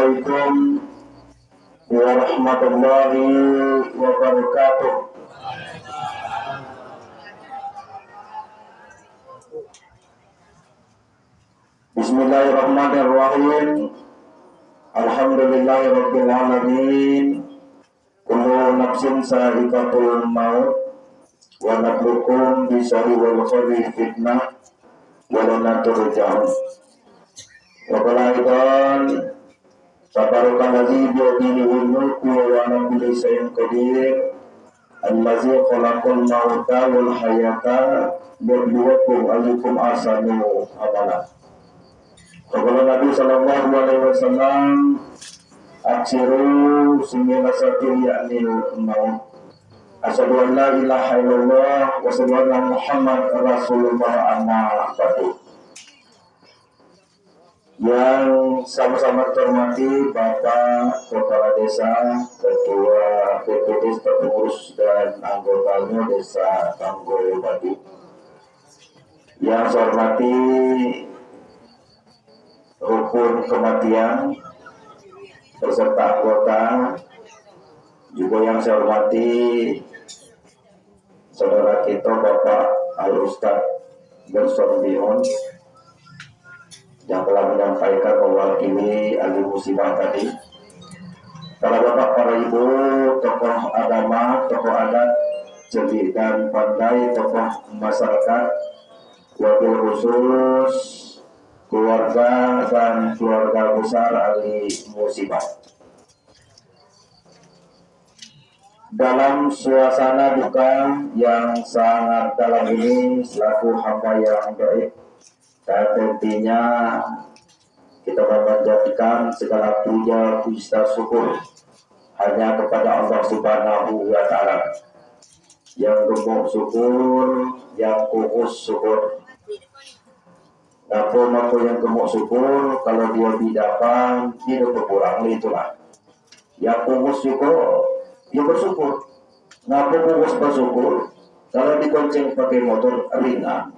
Assalamualaikum warahmatullahi wabarakatuh. Bismillahirrahmanirrahim. Alhamdulillahirabbil alamin. Kullu nafsin sa'iqatul maut wa nabluukum bisyarri wal khairi fitnah wa la turja'un. Wa balaidan Tabarakal ladzi biyadihi mulku wa ala kulli syai'in qadir. Allazi khalaqal mauta wal hayata liyabluwakum ayyukum ahsanu amala. Qala Nabi sallallahu alaihi wasallam, aksiru sumina satil yakni maut. Asyhadu an la ilaha illallah wa asyhadu anna Muhammad rasulullah amma ba'du. Yang sama-sama terhormati Bapak Kepala Desa, Ketua PPD, pengurus dan anggotanya Desa Tanggul Batu. Yang saya hormati rukun kematian beserta anggota, juga yang saya hormati saudara kita Bapak Al-Ustaz Gerson Bion yang telah menyampaikan mewakili ahli musibah tadi. Para bapak, para ibu, tokoh agama, tokoh adat, cerdik dan pandai, tokoh masyarakat, wabil khusus keluarga dan keluarga besar ahli musibah. Dalam suasana duka yang sangat dalam ini, selaku hamba yang baik, dan tentunya kita memanjatkan segala puja, puji dan syukur hanya kepada Allah Subhanahu wa Ta'ala. Yang gemuk syukur, yang kukus syukur. Apa yang gemuk syukur, kalau dia bidapan, dia berkurang, itulah. Yang kukus syukur, dia bersyukur. Ngapa kukus bersyukur? Kalau dikonceng pakai motor ringan.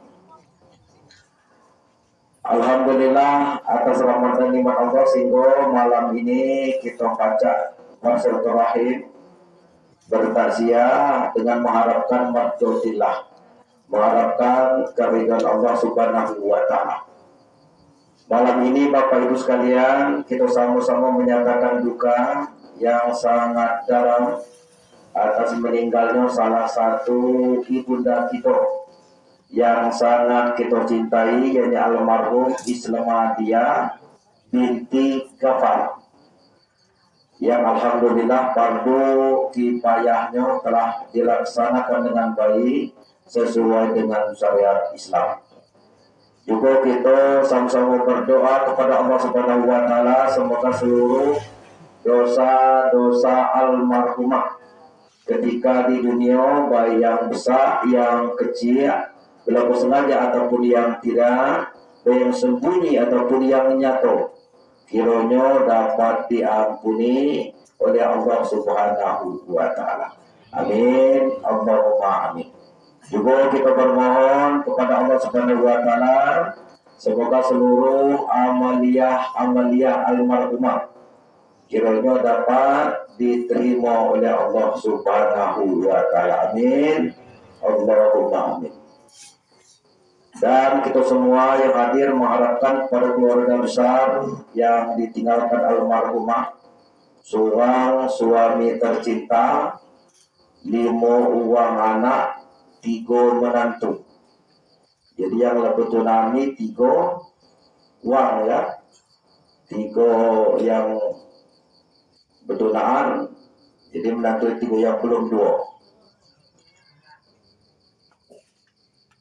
Alhamdulillah atas rahmat dan nikmat Allah sehingga malam ini kita baca bersilaturahim bertakziah dengan mengharapkan mardotillah, mengharapkan keridhaan Allah Subhanahu wa Ta'ala. Malam ini Bapak Ibu sekalian, kita sama-sama menyatakan duka yang sangat dalam atas meninggalnya salah satu ibunda kita yang sangat kita cintai, yaitu almarhum Islamadia binti Gafar, yang alhamdulillah fardu kifayahnya telah dilaksanakan dengan baik sesuai dengan syariat Islam. Juga kita sama-sama berdoa kepada Allah Subhanahu wa Ta'ala, semoga seluruh dosa-dosa almarhumah ketika di dunia, baik yang besar, yang kecil, berlaku sengaja ataupun yang tidak, yang sembunyi ataupun yang nyata, kiranya dapat diampuni oleh Allah Subhanahu wa Ta'ala. Amin. Allahumma amin. Juga kita bermohon kepada Allah Subhanahu wa Ta'ala, semoga seluruh amaliyah almarhumah kiranya dapat diterima oleh Allah Subhanahu wa Ta'ala. Amin. Allahumma amin. Dan kita semua yang hadir mengharapkan kepada keluarga besar yang ditinggalkan almarhumah, seorang suami tercinta, 5 uang anak, 3 menantu. Jadi yang lebih tunami 3 uang ya, 3 yang betunaan, jadi menantu 3 yang belum 2.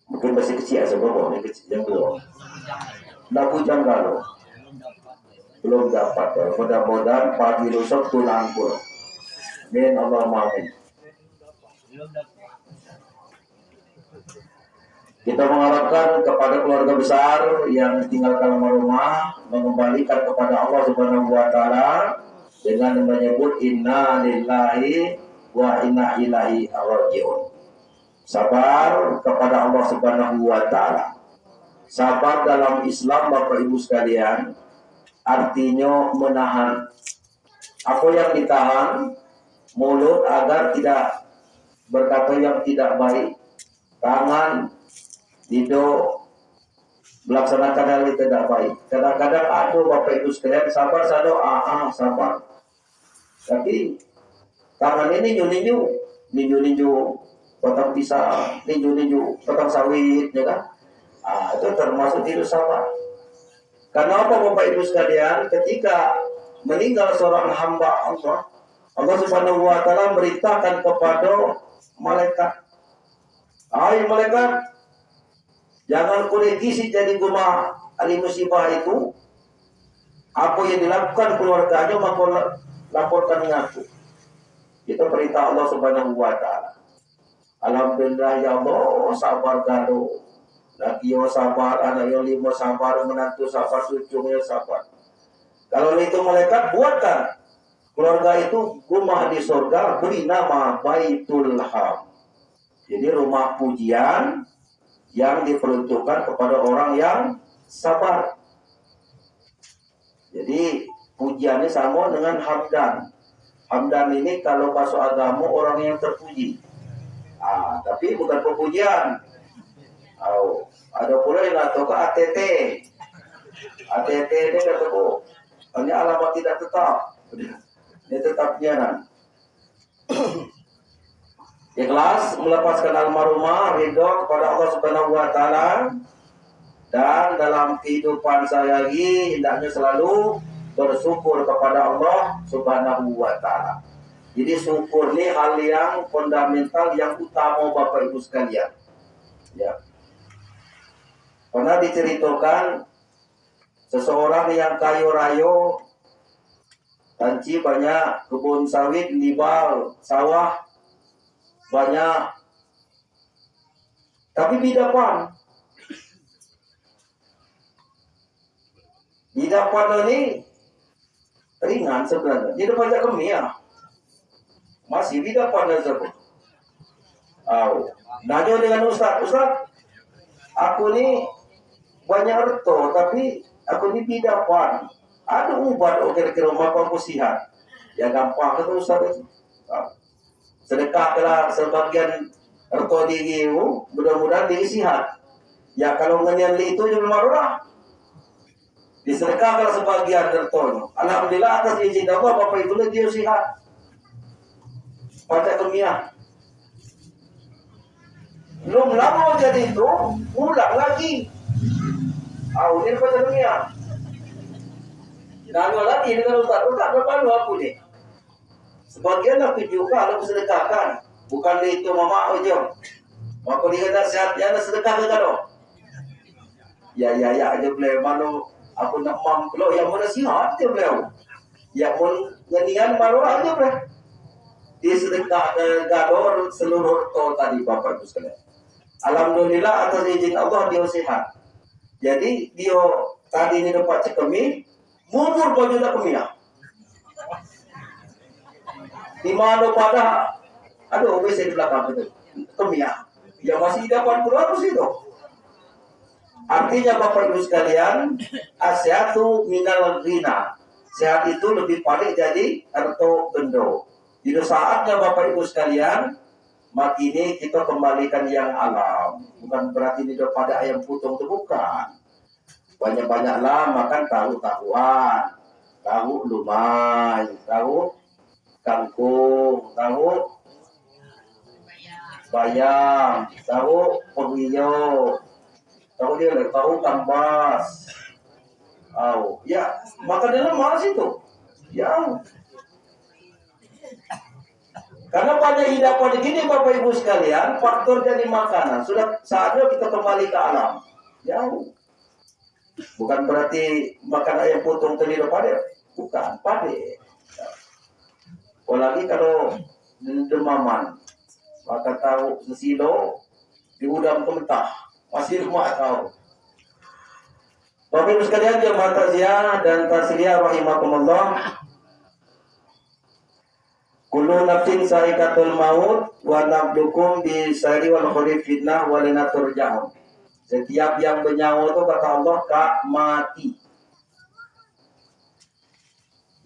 Mungkin masih kecil sebab yang 2. Nak bujang kalau belum dapat ya. Mudah-mudahan pagi lusa tulang pun. Amin. Allahumma amin. Kita mengharapkan kepada keluarga besar yang ditinggalkan almarhumah mengembalikan kepada Allah Subhanahu wa Ta'ala dengan menyebut inna lillahi wa inna ilaihi raji'un. Sabar kepada Allah Subhanahu wa Ta'ala. Sabar dalam Islam Bapak Ibu sekalian artinya menahan. Apa yang ditahan? Mulut agar tidak berkata yang tidak baik, tangan, lidah melaksanakan hal yang tidak baik. Kadang-kadang ada Bapak Ibu sekalian sabar, sabar. Tapi tangan ini ninju, potong pisang, ninju, potong sawit, ya kan? Itu termasuk itu sabar. Karena apa Bapak Ibu sekalian? Ketika meninggal seorang hamba Allah Subhanahu wa taala merintahkan kepada malaikat, "Hai malaikat, jangan kuregisi jadi guma ahli musibah itu. Apa yang dilakukan keluarganya maka laporkan aku." Itu perintah Allah Subhanahu wa taala. Alhamdulillah ya Allah, sabar gado. Laki yo sabar, anak yo 5 sabar, menantu sabar, cucunya sabar. Kalau itu malaikat buatkan keluarga itu rumah di surga, beri nama Baitul Ham. Jadi rumah pujian yang diperuntukkan kepada orang yang sabar. Jadi pujiannya sama dengan hamdan. Hamdan ini kalau masuk agama orang yang terpuji. Tapi bukan pepujian. Ada pula yang atau ke ATT. ATT ini kataku hanya alamat tidak tetap. Ini tetapnya nan. Ikhlas melepaskan almarhumah, ridho kepada Allah Subhanahu wa taala, dan dalam kehidupan saya lagi hendaknya selalu bersyukur kepada Allah Subhanahu wa taala. Jadi syukur ini hal yang fundamental, yang utama Bapak Ibu sekalian. Ya. Pernah diceritakan seseorang yang kaya raya, tanci banyak kebun sawit, libal, sawah banyak, tapi bidapan ini ringan sebenarnya. Dia banyak kemia, masih bidapan tersebut. Nanya dengan Ustaz, aku ni banyak harta, tapi aku ni bidapan. Ada ubat kira-kira apa sihat? Ya gampang kata Ustaz itu. Sedekahlah sebagian harta diri, mudah-mudahan diri sihat. Ya kalau ngenyan itu juga marah. Disedekahkan sebagian harta. Alhamdulillah atas izin Allah Bapak Ibu dia sihat. Baca kemia. Belum lama jadi itu, ulang lagi. Ini baca kemia. Nanya lagi dengan Ustaz berapa lu aku nih? Sebagian aku juga aku sedekahkan. Bukan itu mama ujung. Maka dia kata sehatnya ada sedekah ke kado. Ya aja beliau mana aku nak mam kalau yang mana sihat dia beliau. Yang pun nganian baru aja beliau. Dia sedekah ke kado seluruh tadi Bapak Ibu sekalian. Alhamdulillah atas izin Allah dia sehat. Jadi dia tadi ini dapat cekemi. Mubur baju nak kemia. Di mana pada WC di belakang itu kemia. Yang masih dapat keluar itu. Artinya Bapak Ibu sekalian, asyatu minal ghina. Sehat itu lebih paling jadi harta bendo. Jadi saatnya Bapak Ibu sekalian, mati ini kita kembalikan yang alam. Bukan berarti ini pada ayam putung itu bukan. Banyak-banyaklah makan tahu-tahuan, tahu lumai, tahu kangkung, tahu bayam, tahu pemiyo, tahu dia lagi tahu kambas. Ya makan dalam malas itu. Ya. Karena pada hidupan gini Bapak Ibu sekalian, faktor jadi makanan sudah saatnya kita kembali ke alam. Ya. Bukan berarti makan ayam potong tadi pada, bukan pade. Apalagi kalau demaman, maka tahu sesilo diudang mentah, masih rumah tahu. Bapak Ibu sekalian jemaah takziah dan tasriyah rahimakumullah. Kullu nafsin sa'iqatul maut wa nablukum bi syarri wal khairi fitnah wa lanaturja'un. Setiap yang bernyawa itu kata Allah mati.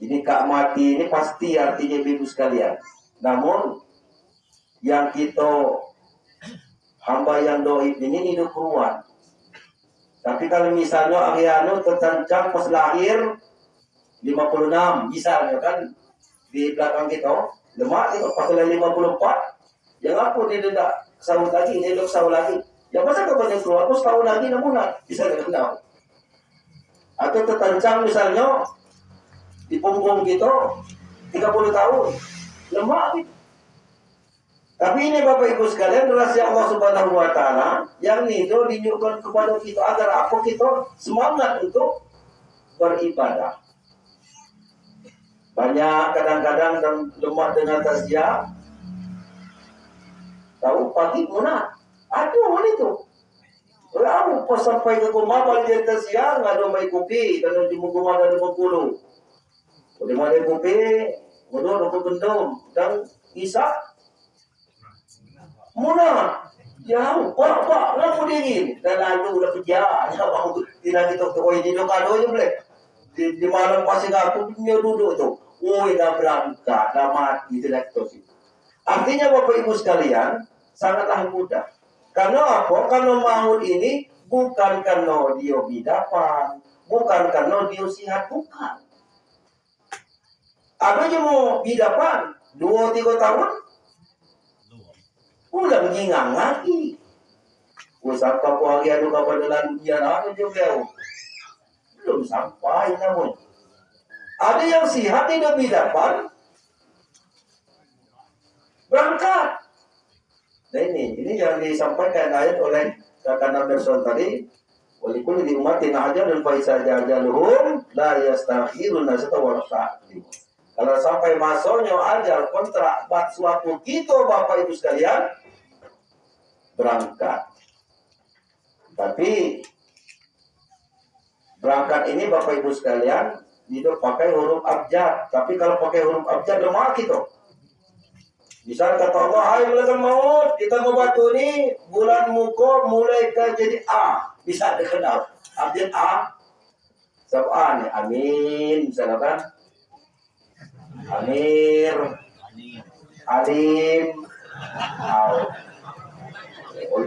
Jadi kak mati ini pasti artinya ibu sekalian. Namun yang kita hamba yang doib ini hidup keruan. Tapi kalau misalnya Ariano tercancang pas lahir 56 misalnya kan di belakang kita lemak itu pas lahir 54 yang aku dia tidak sahur lagi, dia tidak sahur lagi. Ya masa kau banyak keluar, aku setahun lagi namun bisa dikenal. Atau tercancang misalnya di punggung kita 30 tahun lemak gitu. Tapi ini Bapak Ibu sekalian rahasia Allah Subhanahu wa taala yang itu ditunjukkan kepada kita agar apa kita semangat untuk beribadah. Banyak kadang-kadang dan lemak dengan tasya. Tahu pagi mana? Aduh itu. Lalu pas sampai ke rumah balik tasya ngado mai kopi dan di rumah ada 50. Di mana kopi, ngono aku gendong dan isak muna jauh pak lalu dingin dan lalu udah kerja ya mau tidak gitu tuh ini lo kado aja boleh di malam pasti aku punya duduk tuh dah berangkat dah mati tidak itu. Artinya Bapak Ibu sekalian sangatlah mudah karena apa? Karena maut ini bukan karena dia bidapan, bukan karena dia sihat, bukan. Ada yang mau bidapan 2-3 tahun udah mengingang lagi. Usah kau hari adu kapan dalam dunia ada juga. Belum sampai namun. Ada yang sihat tidak bidapan berangkat. Nah ini yang disampaikan ayat oleh kakak Naberson tadi. Walaupun di umatin aja dan faisal jaluhum la yastakhirun nasata wa raqib. Kalau sampai masuknya ajal kontrak buat suatu kita Bapak Ibu sekalian berangkat. Tapi berangkat ini Bapak Ibu sekalian itu pakai huruf abjad. Tapi kalau pakai huruf abjad lemah gitu. Misal kata Allah, hai malaikat maut, kita mau batu ini bulan muko mulai ke jadi A. Bisa dikenal. Abjad A. Sab'an, amin. Misalnya kan. Amir, Alim,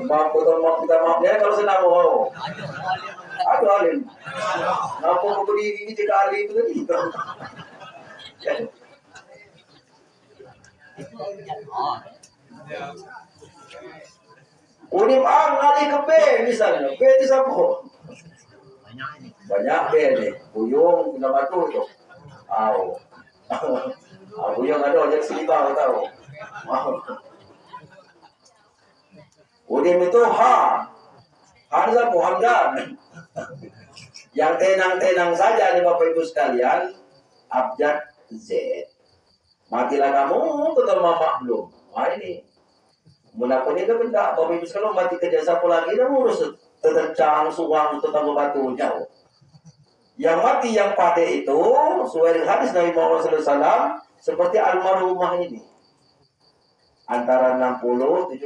maaf kita maafnya kalau senang mau. Aduh Alim, ngapa kau berdiri ini tidak Alim itu gitu. Udim A ngali ke B misalnya, B itu siapa? Banyak B nih, Buyung, Bunda Batu itu. Aku yang ada ojek selibang tahu. Udim itu Hamzah Hamdan. Yang tenang-tenang saja nih Bapak Ibu sekalian, abjad Z. Matilah kamu betul maklum. Wah ini. Munapun itu benda Bapak Ibu sekalian mati kerja siapa lagi dah urus tercang suang tetangga batunya. Yang mati yang pada itu sesuai dengan hadis Nabi Muhammad SAW seperti almarhumah ini antara 60-70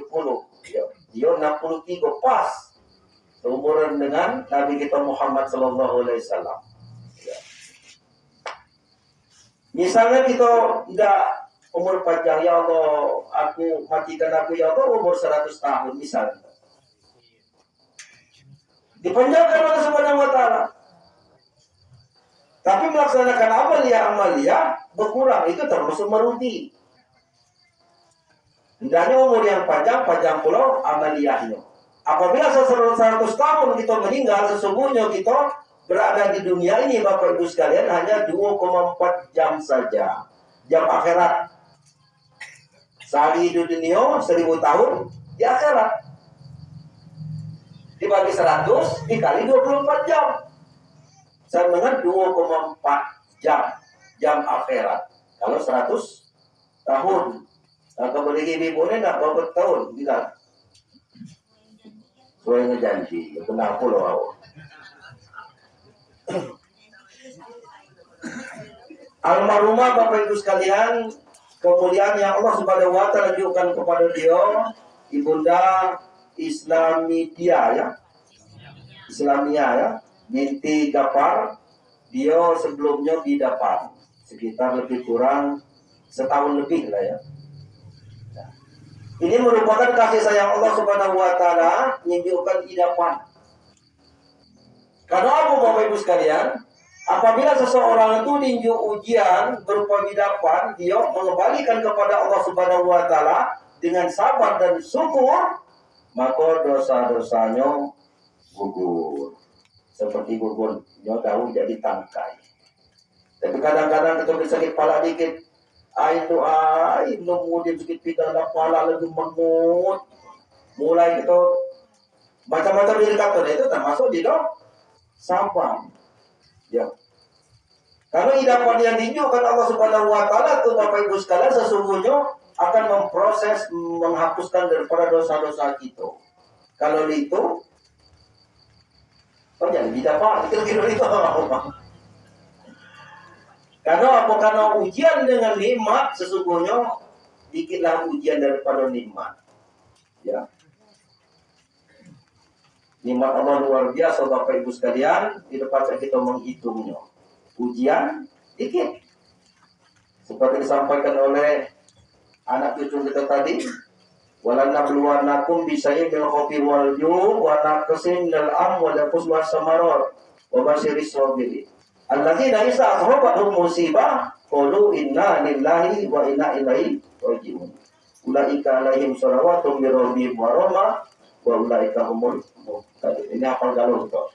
dia 63 pas seumuran dengan Nabi kita Muhammad SAW. Misalnya kita tidak umur panjang ya Allah aku matikan aku ya Allah umur 100 tahun misalnya dipanjangkan oleh Subhanahu wa taala. Tapi melaksanakan amalia berkurang itu termasuk merugi. Hendaknya umur yang panjang pulau amaliyahnya. Apabila 100 tahun kita meninggal, sesungguhnya kita berada di dunia ini Bapak Ibu sekalian hanya 2,4 jam saja. Jam akhirat. Sehari di dunia 1000 tahun di akhirat. Dibagi 100 dikali 24 jam. Saya mengenai 2,4 jam akhirat. Kalau 100 tahun. Nah, kemudian ibu ini nak berapa tahun? Tidak. Saya ngejanji. Kenapa loh? Almarhumah Bapak Ibu sekalian, kemuliaan yang Allah Subhanahu wa taala tunjukkan kepada dia, Ibunda Islamia ya. Binti Gafar, dia sebelumnya bidapan. sekitar lebih kurang setahun lebih lah ya. Nah, ini merupakan kasih sayang Allah Subhanahu wa taala menunjukkan idapan. Karena apa Bapak Ibu sekalian? Apabila seseorang itu ninju ujian berupa idapan, dia mengembalikan kepada Allah Subhanahu wa taala dengan sabar dan syukur, maka dosa-dosanya gugur. Seperti gugurnya daun jadi tangkai. Tapi kadang-kadang kita sakit kepala dikit, kemudian sakit pinggang kepala lagi mengut, mulai itu macam-macam indikator itu termasuk di sabar. Ya. Karena idapan yang ditunjukkan Allah Subhanahu wa taala itu Bapak Ibu sekalian sesungguhnya akan memproses menghapuskan daripada dosa-dosa kita. Kalau itu jangan didapat kira-kira itu. Karena apa? Karena ujian dengan nikmat sesungguhnya dikitlah ujian daripada nikmat. Ya. Nikmat Allah luar biasa Bapak Ibu sekalian, tidak patut kita menghitungnya. Ujian dikit. Seperti disampaikan oleh anak cucu kita tadi, walanabluwannakum bisyai'in minal khawfi wal ju' wa naqsin minal amwali wal anfusi was samarat wa basyiris sabirin. Alladzina idza asabatuhum musibah qalu inna lillahi wa inna ilaihi raji'un. Ulaika alaihim shalawatun mir rabbihim wa rahmah wa ulaika humul muhtadun. Ini hafal galau tuh.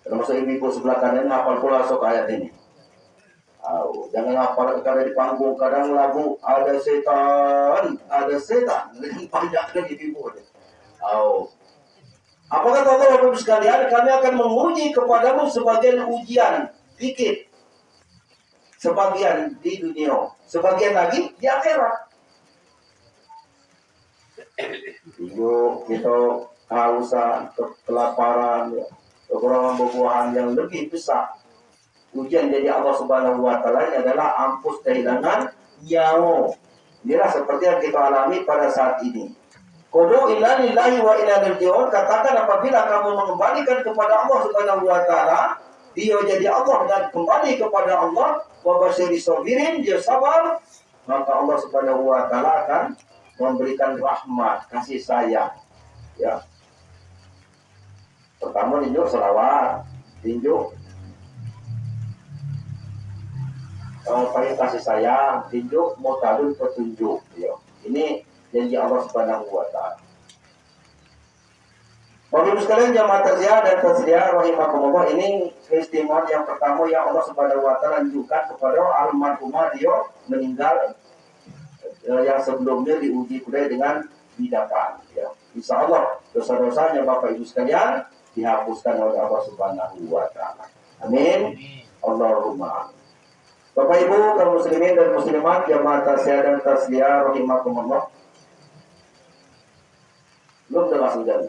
Termasuk ibu sebelah kanan hafal pula sok ayat ini. Jangan hafal karena di panggung kadang lagu ada setan panjang kan ibu. Apa kata Allah Bapak Ibu sekalian? Kami akan menguji kepadamu sebagian ujian dikit. Sebagian di dunia, sebagian lagi di akhirat. Ibu kita kehausan, kelaparan, kekurangan buah-buahan yang lebih besar. Ujian dari Allah Subhanahu wa taala adalah ampus kehilangan nyawa. Inilah seperti yang kita alami pada saat ini. Qulu inna lillahi wa inna ilaihi raji'un. Katakan apabila kamu mengembalikan kepada Allah Subhanahu wa taala, dia jadi Allah dan kembali kepada Allah, wa basyiris sabirin, dia sabar, maka Allah Subhanahu wa taala akan memberikan rahmat, kasih sayang. Ya. Pertama tinjuk selawat, tinjuk paling kasih sayang, tinjuk mutadun petunjuk. Ya. Ini janji Allah Subhanahu wa taala. Bapak Ibu sekalian jamaah takziah dan tasliah rahimakumullah, ini keistimewaan yang pertama yang Allah Subhanahu wa taala tunjukkan kepada almarhumah dia meninggal yang sebelumnya diuji kudai dengan bidapan. Ya. Insya Allah dosa-dosanya Bapak Ibu sekalian dihapuskan oleh Allah Subhanahu wa taala. Amin. Allahumma. Bapak Ibu kaum muslimin dan muslimat jamaah takziah dan tasliah rahimakumullah. Belum udah langsung jadi.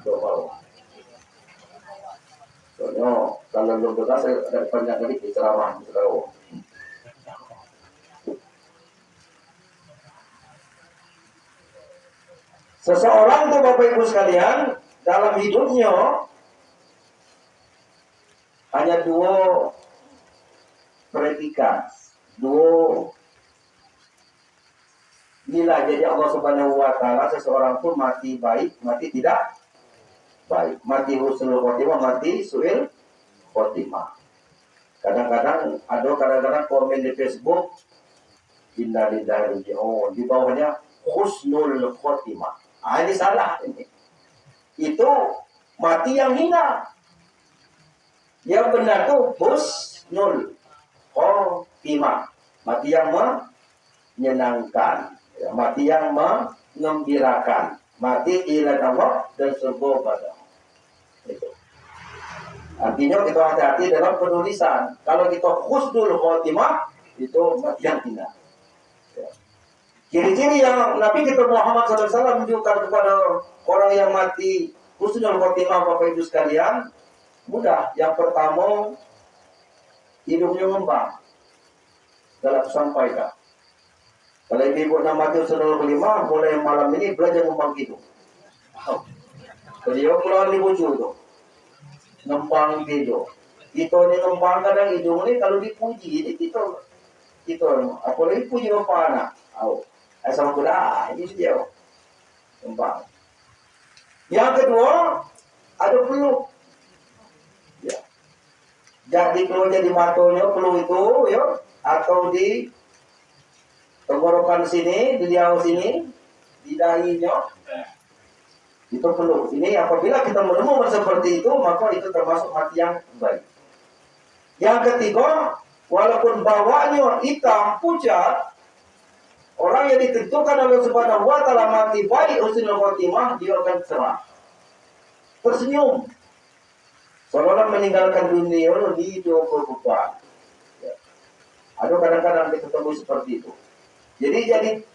Doa. Soalnya kalau belum doa saya ada panjang kali ceramah tahu. Seseorang tuh Bapak Ibu sekalian dalam hidupnya hanya dua predikat, dua nilai. Jadi Allah Subhanahu wa taala seseorang pun mati baik, mati tidak baik, mati husnul khotimah, mati su'il khotimah. Kadang-kadang komen di Facebook inna lillahi raji'un, di bawahnya husnul khotimah. Ini salah ini. Itu mati yang hina. Yang benar tuh husnul khotimah, mati yang menyenangkan. Ya, mati yang mengembirakan, mati ilan Allah dan surga pada. Itu. Artinya kita hati-hati dalam penulisan. Kalau kita husnul khotimah itu mati yang hina. Ya. Ciri-ciri yang Nabi kita Muhammad SAW menunjukkan kepada orang yang mati husnul khotimah Bapak Ibu sekalian mudah. Yang pertama hidupnya ngembang dalam sampaikan. Kalau ibu nak mati husnul khotimah, mulai malam ini belajar ngembang hidup. Beliau keluar di bucu itu, ngembang hidup. Kita ni ngembang kadang hidung ni kalau dipuji ini kita apalagi puji bapak anak. Sama kuda ini dia ngembang. Yang kedua ada peluk. Ya. Jadi kalau jadi matonya peluk itu ya atau di tenggorokan sini, di liau sini, di dahinya itu peluk. Ini apabila kita menemukan seperti itu maka itu termasuk mati yang baik. Yang ketiga, walaupun bawahnya hitam pucat, orang yang ditentukan oleh Subhanahu wa Ta'ala mati baik husnul khotimah, dia akan cerah, tersenyum, seolah meninggalkan dunia di 20 ya. Ada kadang-kadang kita temui seperti itu. Jadi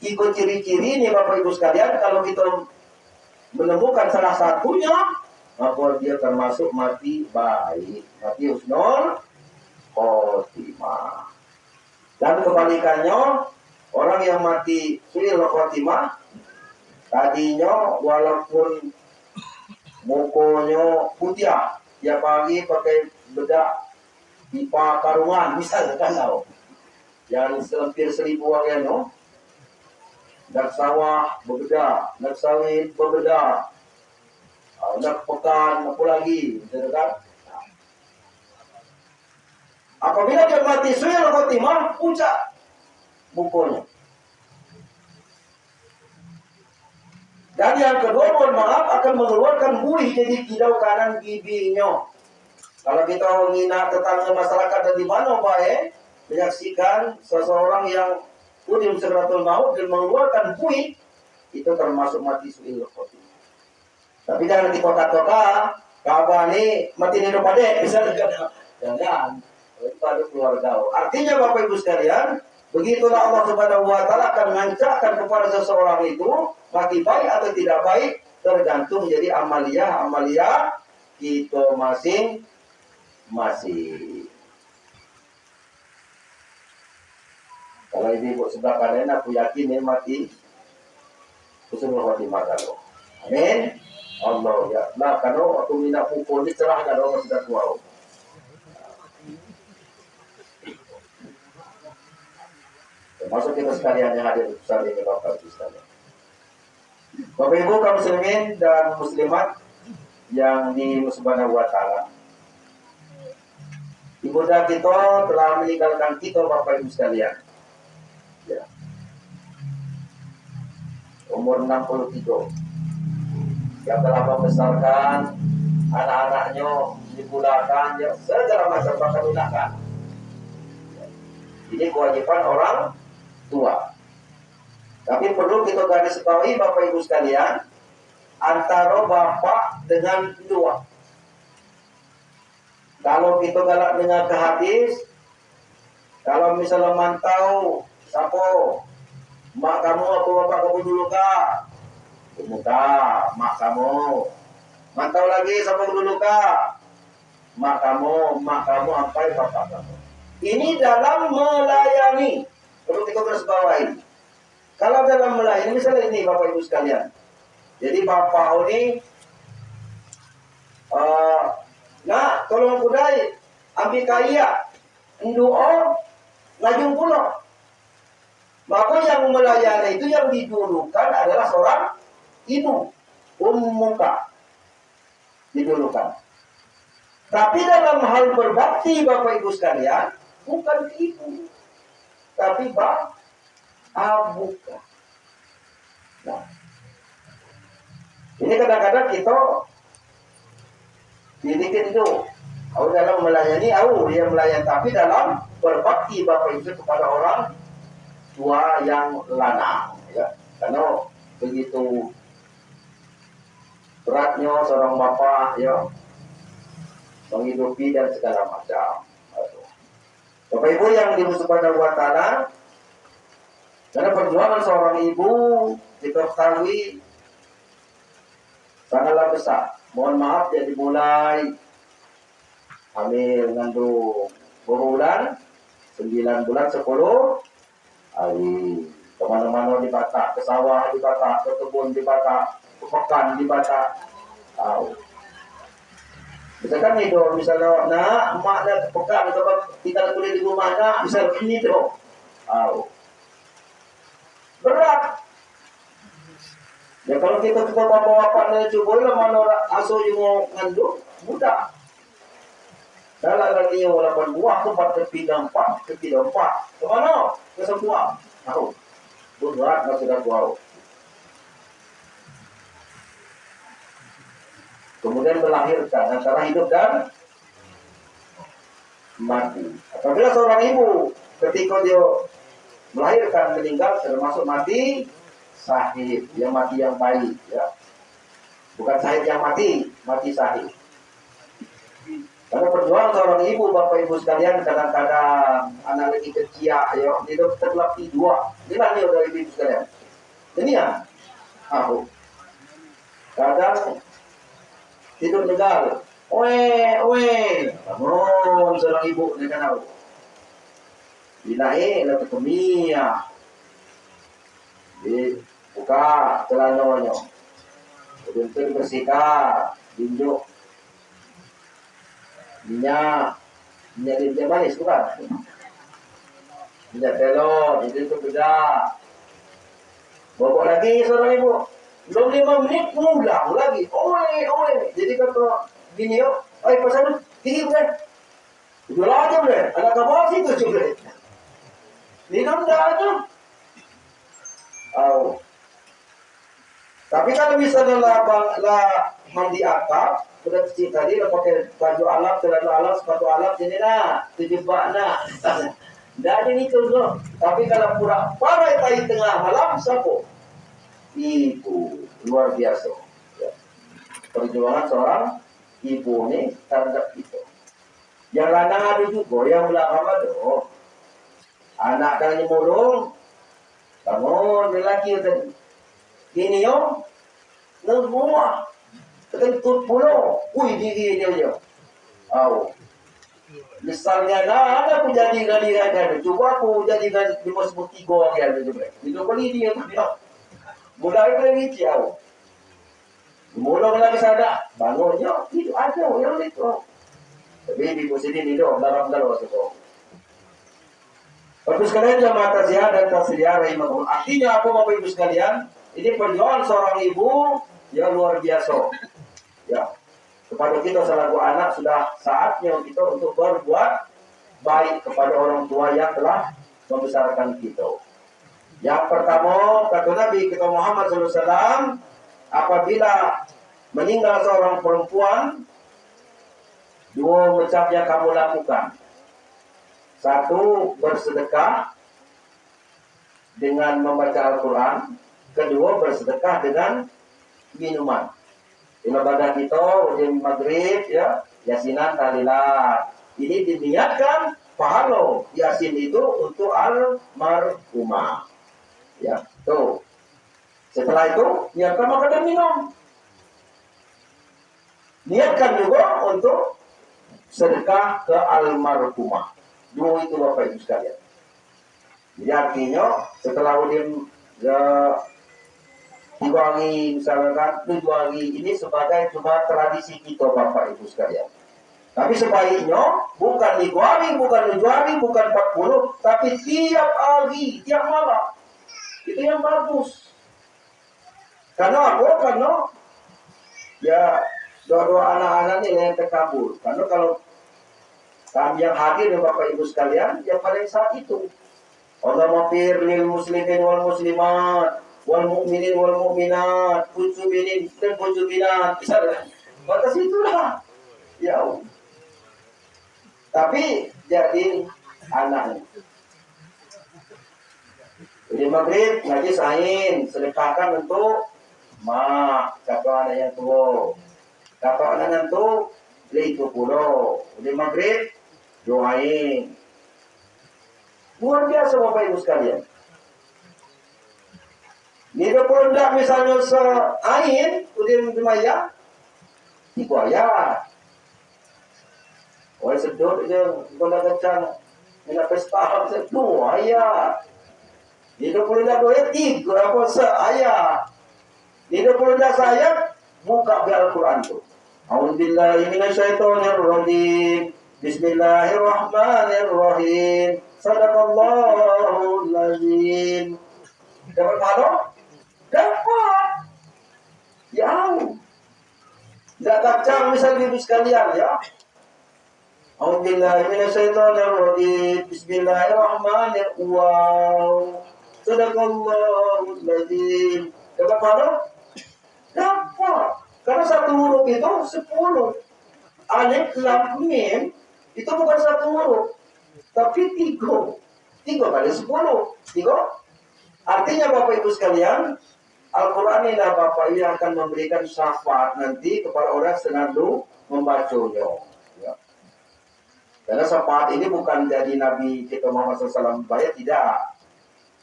ikut ciri-ciri ini Bapak Ibu sekalian, kalau kita menemukan salah satunya, maka dia termasuk mati baik, mati husnul khotimah. Dan kebalikannya, orang yang mati su'il khotimah, tadinya walaupun mukanya putih, tiap pagi pakai bedak pipa karungan, misalnya kan tahu, yang hampir 1000 orang no, nak sawah berbeda, nak sawit berbeda, nak pekan apa lagi, betul kan? Apabila dia mati su'il khotimah, pucat mukanya. Dan yang kedua, mohon maaf, akan mengeluarkan buih jadi hidau kanan giginya. Kalau kita menghina tetangga masyarakat dan di mana baik, menyaksikan seseorang yang udah sekaratul maut dan mengeluarkan buih, itu termasuk mati su'il khotimah. Tapi jangan di kota-kota, kabar nih mati di depan deh, bisa jangan. Itu ada keluarga. Artinya Bapak Ibu sekalian, begitulah Allah Subhanahu wa Ta'ala akan mengancamkan kepada seseorang itu mati baik atau tidak baik, tergantung jadi amalia kita masing-masing. Kalau ibu sebelah kanan, aku yakin ini mati husnul khotimah kalau. Amin. Allah ya. Nah, kalau aku minta pukul ini cerah kalau masih tak tahu. Termasuk kita sekalian yang hadir bersama ini Bapak Ibu sekalian. Bapak Ibu kaum muslimin dan muslimat yang Subhanahu wa Ta'ala. Ibunda kita telah meninggalkan kita Bapak Ibu sekalian. Ya. Umur 63. Yang telah membesarkan anak-anaknya, dipulangkan, ya segala macam bakal gunakan. Ini kewajiban orang tua. Tapi perlu kita garis bawahi Bapak Ibu sekalian, antara bapak dengan dua. Kalau kita galak dengar ke hadis, kalau misalnya mantau, siapa? Mak kamu apa bapak kamu dulu kak? Muka, mak kamu. Mantau lagi siapa dulu kak? Mak kamu sampai bapak kamu. Ini dalam melayani. Perlu kita garis bawahi. Kalau dalam melayani, misalnya ini Bapak Ibu sekalian. Jadi bapak ini, nak tolong kudai, ambil kaya, doa, ngajung pulau. Maka yang melayani itu yang didulukan adalah seorang ibu, muka didulukan. Tapi dalam hal berbakti Bapak Ibu sekalian, bukan ibu, tapi abuka. Nah, ini kadang-kadang kita didikin itu. Dalam melayani, dia melayani, tapi dalam berbakti Bapak Ibu kepada orang tua yang lanang, ya. Karena begitu beratnya seorang bapak, ya, menghidupi dan segala macam. Bapak Ibu yang Subhanahu wa Ta'ala, karena perjuangan seorang ibu kita ketahui sangatlah besar. Mohon maaf ya, dimulai hamil ngandung berbulan 9 bulan 10 hari, kemana-mana di Batak, ke sawah di Batak, ke kebun di Batak, ke pekan di Batak, tahu. Misalkan nih dong, misalnya nak emak nak pekan atau kita kuliah di rumah nak, misalnya ini dong, berat. Ya kalau kita bapak-bapak coba lah mana orang asuh yang mau ngandung mudah. Dalam lagi yang walaupun buah tempat tepi dampak, kemana? Ke semua, tahu. Berat nggak sudah tahu. Kemudian melahirkan antara hidup dan mati. Apabila seorang ibu ketika dia melahirkan meninggal termasuk mati sahih, yang mati yang baik, ya. Bukan sahih yang mati, mati sahih. Karena perjuangan seorang ibu, bapak ibu sekalian, kadang-kadang anak lagi kecil, ya, hidup terlebih dua. Inilah nih dari ibu sekalian. Ini ya, aku kadang tidur negal, bangun seorang ibu dengan aku. Dinaik lalu kemia, dibuka celananya, kemudian bersihkan, tinjuk minyak manis bukan? Minyak telur, itu beda. Bawa lagi seorang ibu, belum 5 menit pulang lagi, jadi kata gini yo, pasal tinggi bukan? Udah aja boleh, ada kabar sih tu boleh. Minum dah aja. Tapi kalau misalnya lah mandi atap, sudah kecil tadi lah pakai baju alam, celana alam, sepatu alam, sini nak, terjebak nak. Tidak ada itu loh. Tapi kalau pura parai pai tengah malam, siapa? Ibu luar biasa. Ya. Perjuangan seorang ibu ini terhadap itu. Yang lanang ada juga, yang belakang ada. Anak dan nyemulung, bangun lelaki tadi. Ini yo, semua kentut puluh, diri dia je. Misalnya ada aku jadi galiran, coba aku jadi 53 kan tu je. Itu kali dia tu dia. Mulai dari jauh. Mulai lagi sada, bangunnya itu ada yang itu. Tapi di posisi ini doh dalam tu. Bapak sekalian jamaah takziah dan tasliah rahimahullah. Artinya apa Bapak Ibu sekalian? Ini perjuangan seorang ibu yang luar biasa. Ya, kepada kita selaku anak sudah saatnya kita untuk berbuat baik kepada orang tua yang telah membesarkan kita. Yang pertama, kata Nabi kita Muhammad SAW, apabila meninggal seorang perempuan, 2 macam yang kamu lakukan. 1, bersedekah dengan membaca Al-Quran. 2, bersedekah dengan minuman. Ibadah kita ujian maghrib, ya, yasinan tahlilan. Ini diniatkan pahala yasin itu untuk almarhumah. Ya, tuh. Setelah itu niatkan makan dan minum. Niatkan juga untuk sedekah ke almarhumah. 2 itu Bapak Ibu sekalian. Jadi artinya setelah ujian diwangi misalkan diwangi ini sebagai cuma tradisi kita Bapak Ibu sekalian. Tapi sebaiknya bukan diwangi, bukan 40, tapi tiap hari, tiap malam. Itu yang bagus. Karena apa? Karena ya doa-doa anak-anak ini yang terkabul. Karena kalau kami yang hadir Bapak Ibu sekalian, yang paling saat itu Allahumma fir lil muslimin wal muslimat wal mu'minin wal mu'minat pucubinin dan pucubinat. Batas itulah. Ya. Tapi jadi anak. Jadi maghrib ngaji sain, sedekahkan untuk mak, kata anak yang tua. Kata anak yang tua, beli itu pulau. Jadi maghrib doain. Luar biasa Bapak Ibu sekalian. Ini pun tidak misalnya seain, udin dimaya, dibayar. Orang sedot je, kalau kencang, nak pesta, sedut ayat. Ini pun tidak boleh 3 apa seayat. Ini pun tidak sayat, buka Al-Quran tu. A'udzubillahi minasyaitonirrajim. Bismillahirrahmanirrahim. Sadaqallahul azim. Dapat pahala? Dapat. Ya. Tidak kacang misal ibu sekalian ya. A'udzubillahi minasyaitonirrajim. Bismillahirrahmanirrahim. Wow. Sadaqallahul azim. Dapat pahala? Dapat. Karena satu huruf itu 10. Alif lam mim itu bukan satu huruf, tapi 3. 3 kali 10. 3. Artinya Bapak Ibu sekalian, Al-Quran ini Bapak Ibu akan memberikan syafaat nanti kepada orang senandu membacanya. Ya. Karena syafaat ini bukan jadi Nabi kita Muhammad SAW bayar, tidak.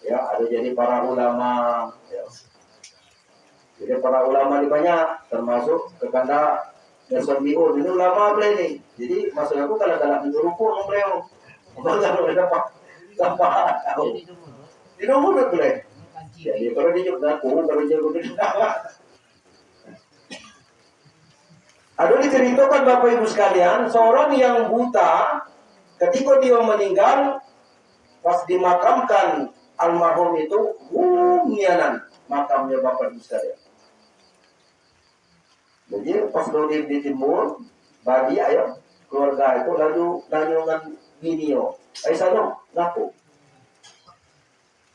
Ya, ada jadi para ulama. Ya. Jadi para ulama ini banyak, termasuk kepada Nelson Biun. Ini ulama boleh nih. Jadi maksud aku kalau dalam menyuruhku beliau. Kalau dapat tahu. Di nomor boleh. Jadi kalau dia juga aku, kalau dia juga. Ada diceritakan Bapak Ibu sekalian, seorang yang buta ketika dia meninggal pas dimakamkan almarhum itu, nianan makamnya Bapak Ibu sekalian. Jadi pas di timur, bagi ayo keluarga itu lalu dengan video. Sana ngaku.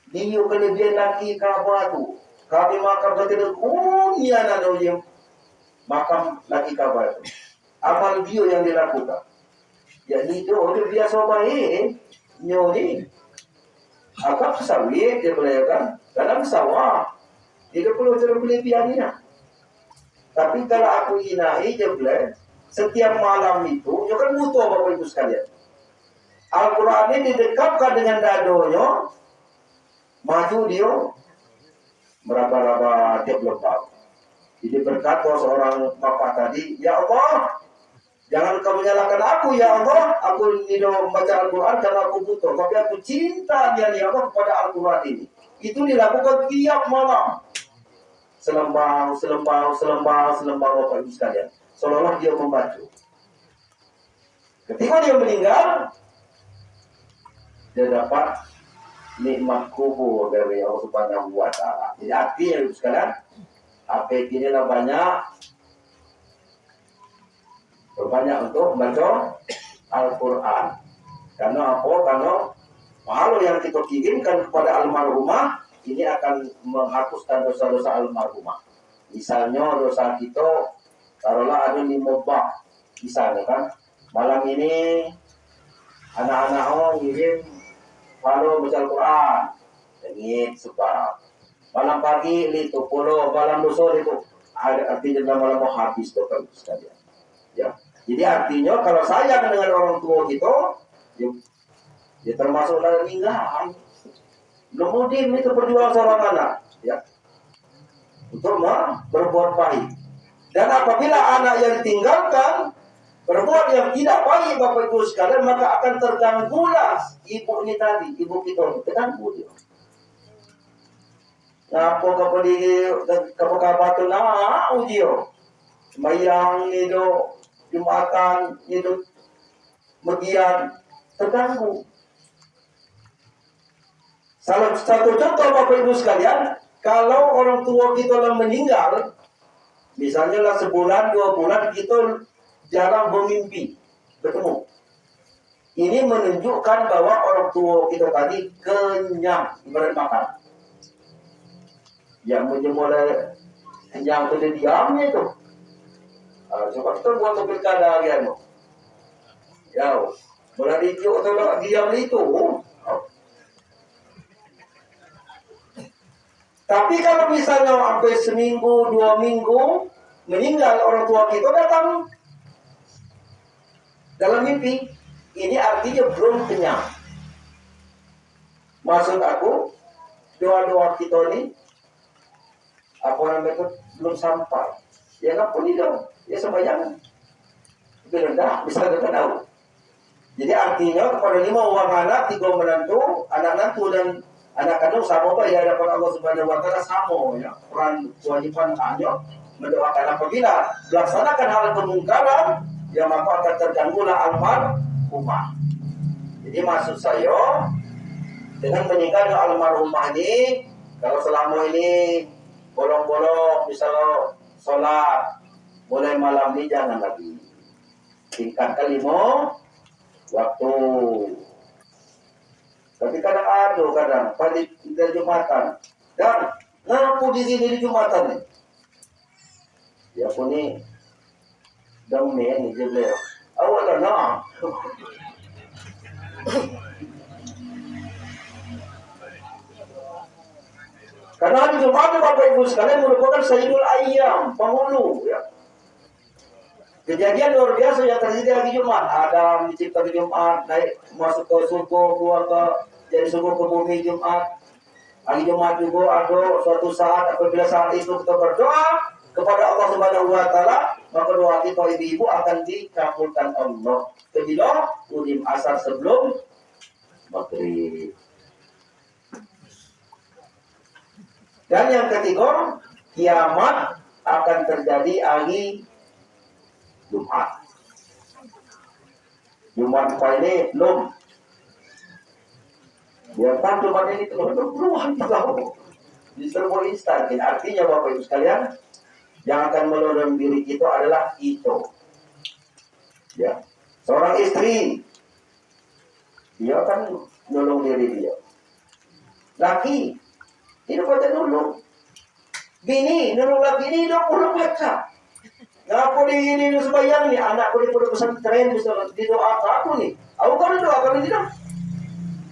Video kelebihan lagi kabar tu. Kami makam betul niana dulu makam lagi kabar tu. Amal dia yang dilakukan. Jadi itu orang biasa baik. Nyoni. Agak sawit dia belajarkan dalam sawah. 30 kelebihannya. Tapi kalau aku inai je boleh, setiap malam itu, dia kan butuh Bapak Ibu sekalian. Al-Quran ini didekapkan dengan dadonya, maju dia, meraba-raba tiap lembab. Jadi berkata seorang bapak tadi, ya Allah, jangan kau menyalahkan aku, ya Allah, aku ini membaca Al-Quran karena aku butuh. Tapi aku cinta dia Allah kepada Al-Quran ini. Itu dilakukan tiap malam. Selembang Bapak Ibu sekalian. Seolah-olah dia membaca. Ketika dia meninggal, dia dapat nikmat kubur dari Allah Subhanahu wa Ta'ala. Jadi artinya Ibu sekalian, APK ini lah banyak untuk membaca Al-Quran. Karena apa? Karena pahala yang kita kirimkan kepada almarhumah ini akan menghapuskan dosa-dosa almarhumah. Misalnya dosa kita, taruhlah ada 5 bab. Misalnya kan, malam ini anak-anak ngirim pahala baca Al-Quran. Dengit sebab. Malam pagi itu puluh, malam dosa itu. Artinya dalam malam mau habis Bapak Ibu sekalian. Ya. Jadi artinya kalau sayang dengan orang tua kita, ya termasuk dalam meninggal. Kemudian itu berjuang seorang anak, ya, untuk berbuat baik. Dan apabila anak yang ditinggalkan berbuat yang tidak baik Bapak Ibu sekalian, maka akan terganggulah ibu ini tadi, ibu kita terganggu dia. Ngapo kapag batu na ujiyo, mayang nido Jumatan nido magian terganggu. Salah satu contoh Bapak Ibu sekalian, kalau orang tua kita yang meninggal, misalnya lah sebulan, 2 bulan, kita jarang bermimpi, bertemu. Ini menunjukkan bahwa orang tua kita tadi kenyang, ibarat makan. Yang mulai kenyang itu diamnya itu. Coba kita buat pilkada lagi. Ya, mulai dijuk atau diam itu. Tapi kalau misalnya sampai seminggu, 2 minggu meninggal orang tua kita datang dalam mimpi, ini artinya belum kenyang. Maksud aku, doa-doa kita ini apa namanya itu belum sampai. Ya nggak pun dong, ya sembahyang. Itu rendah, bisa kita tahu. Jadi artinya kepada 5 orang anak, 3 menantu, anak nantu dan anak kandung sama apa ya hadapan Allah Subhanahu wa Ta'ala sama ya. Peran kewajiban hanya mendoakan. Apabila melaksanakan hal kemungkaran, ya maka akan terganggulah almarhumah. Jadi maksud saya, dengan meninggalnya almarhumah ini, kalau selama ini bolong-bolong misalnya sholat mulai malam ini jangan lagi, tingkatkan 5 waktu. Tapi kadang pada Jumatan dan ngaku di sini di Jumatan nih. Ya pun ni domain ni dia beliau. Awal lah. Karena hari Jumat Bapak Ibu sekalian merupakan Sayyidul Ayyam, penghulu ya. Kejadian luar biasa yang terjadi hari Jumat. Adam dicipta di Jumat, naik masuk ke surga, keluar ke jadi surga ke bumi Jumat. Hari Jumat juga ada suatu saat apabila saat itu kita berdoa kepada Allah Subhanahu wa taala, maka doa kita ibu-ibu akan dikabulkan Allah. Kedua, udim asar sebelum maghrib. Dan yang ketiga, kiamat akan terjadi hari Jumat. Jumat ini belum. Biarkan Jumat ini belum tahu. Di serba instan. Artinya Bapak Ibu sekalian, yang akan menolong diri kita adalah itu. Ya, seorang istri, dia akan menolong diri dia. Laki, tidak baca nolong. Bini, nolong laki ini dia belum baca. Ngaku di ini sembahyang nih, anakku di pondok pesantren bisa didoakan aku nih. Aku kan doa kami tidak.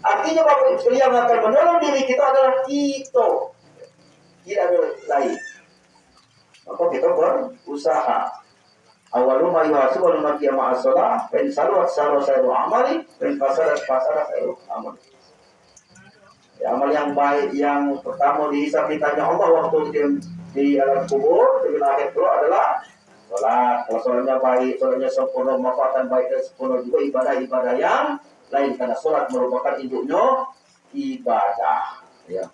Artinya Bapak Ibu sekalian yang akan menolong diri kita adalah kita. Tidak ada lain. Maka kita berusaha. Awalu ma yuhasu wal maqiyama as-salah, fa in salat sayru amali, fa in fasadat sayru amali. Ya, amal yang baik yang pertama dihisab ditanya Allah waktu di alam kubur dengan akhir itu adalah sholat. Kalau sholatnya baik, sholatnya sempurna, maka akan baik dan sempurna juga ibadah-ibadah yang lain. Karena sholat merupakan induknya ibadah. Ya.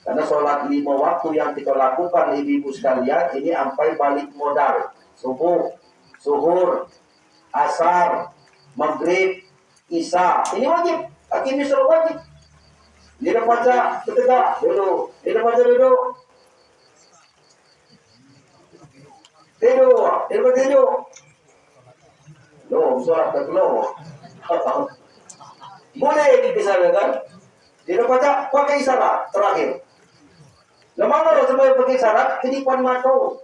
Karena sholat 5 waktu yang kita lakukan ibu-ibu sekalian, ini sampai balik modal. Subuh, zuhur, asar, maghrib, isya. Ini wajib. Hakim misal wajib. Dia baca bertegak dulu. Dia baca duduk. Tidur. Dia baca tidur. Loh, suara terkeluar. Boleh dipisahkan kan? Dia baca pakai isyarat terakhir. Lemang kalau semua pakai isyarat, kedipan mata.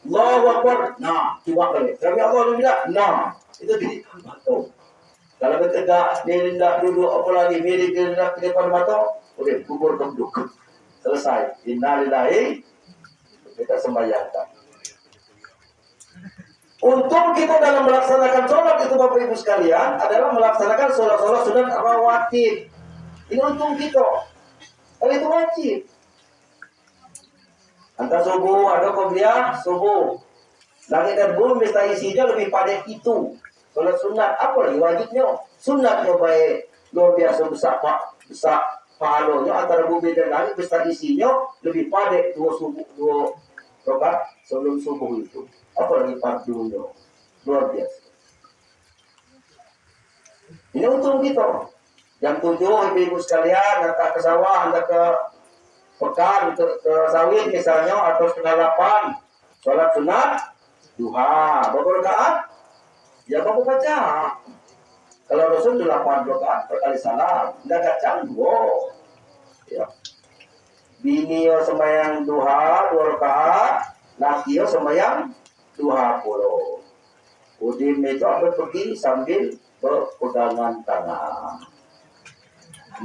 Allahu Akbar. Nah, coba kali. Tapi Allah bilang, nah, itu kedipan mata. Kalau bertegak, dia hendak duduk apa lagi, miring dia hendak ke depan mata, boleh kubur duduk. Selesai. Innalillahi, kita sembahyangkan. Untung kita dalam melaksanakan sholat itu Bapak Ibu sekalian adalah melaksanakan sholat-sholat sunat rawatib. Ini untung kita. Kalau itu wajib. Antara subuh, ada qobliyah, subuh. Langit dan bumi mesti isinya lebih pada itu. Sholat sunat, apa lagi wajibnya? Sunatnya baik, luar biasa besar pahalanya antara bumi dan langit besar isinya lebih pada 2 rakaat sebelum subuh itu. Apa lagi fardunya? Luar biasa. Ini untung kita. Yang 7 ibu-ibu sekalian, hendak ke sawah, hendak ke pekan, ke sawit misalnya, atau setengah 8, sholat sunat duha. Berapa rakaat? Ya bapak baca. Kalau Rasul 8 rakaat berkali salam, tidak kacang 2. Ya. Bini yo sembahyang duha 2 rakaat, laki yo sembahyang 20. Udim itu apa pergi sambil berpegangan tangan.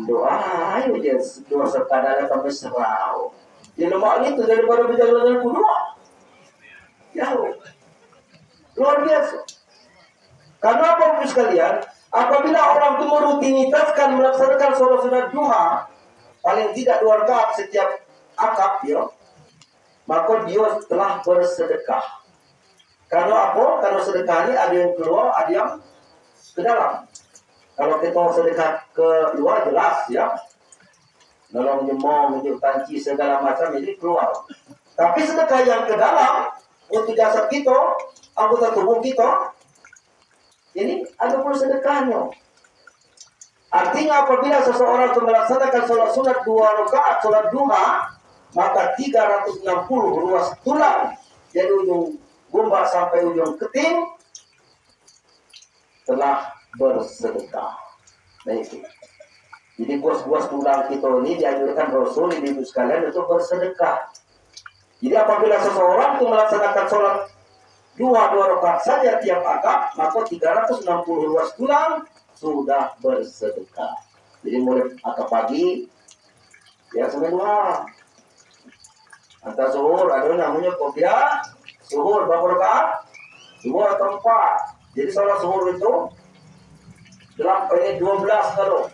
Doa ayo dia doa sekadar sampai serau. Di lemah itu daripada berjalan dengan doa. Ya. Luar biasa. Karena apa Bapak sekalian, apabila orang itu merutinitaskan melaksanakan sholat sunat duha, paling tidak 2 rakaat setiap akad, ya, maka dia telah bersedekah. Karena apa? Karena sedekah ini ada yang keluar, ada yang ke dalam. Kalau kita sedekah ke luar jelas, ya, nolong jemong, menjuk tanci segala macam ini keluar. Tapi sedekah yang ke dalam untuk jasad kita, anggota tubuh kita, ini ada pun sedekahnya. Artinya apabila seseorang melaksanakan sholat sunat 2 rakaat sholat duha, maka 360 ruas tulang dari ujung gombak sampai ujung keting telah bersedekah. Nah itu. Jadi buas-buas tulang kita ini dianjurkan Rasul ibu sekalian untuk bersedekah. Jadi apabila seseorang itu melaksanakan sholat dua rakaat saja tiap akad, maka 360 ruas tulang sudah bersedekah. Jadi mulai akad pagi, ya sampai dua. Antar zuhur ada namanya kopiah. Zuhur berapa rakaat? 2 atau 4. Jadi sholat zuhur itu 12 kalau.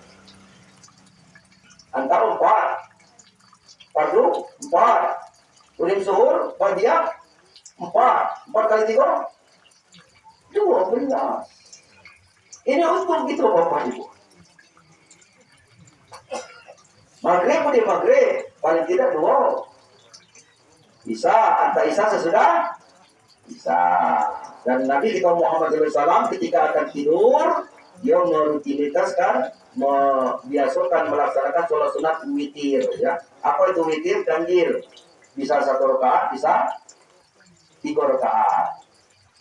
Antara 4. Fardu 4. Ulim zuhur dia 4 kali 3 12. Ini untung gitu Bapak Ibu. Maghrib di maghrib paling tidak 2. Bisa antara isya sesudah bisa. Dan Nabi kita Muhammad SAW ketika akan tidur dia merutinitaskan membiasakan melaksanakan sholat sunat witir, ya. Apa itu witir? Ganjil. Bisa 1 rakaat, bisa 3 rakaat.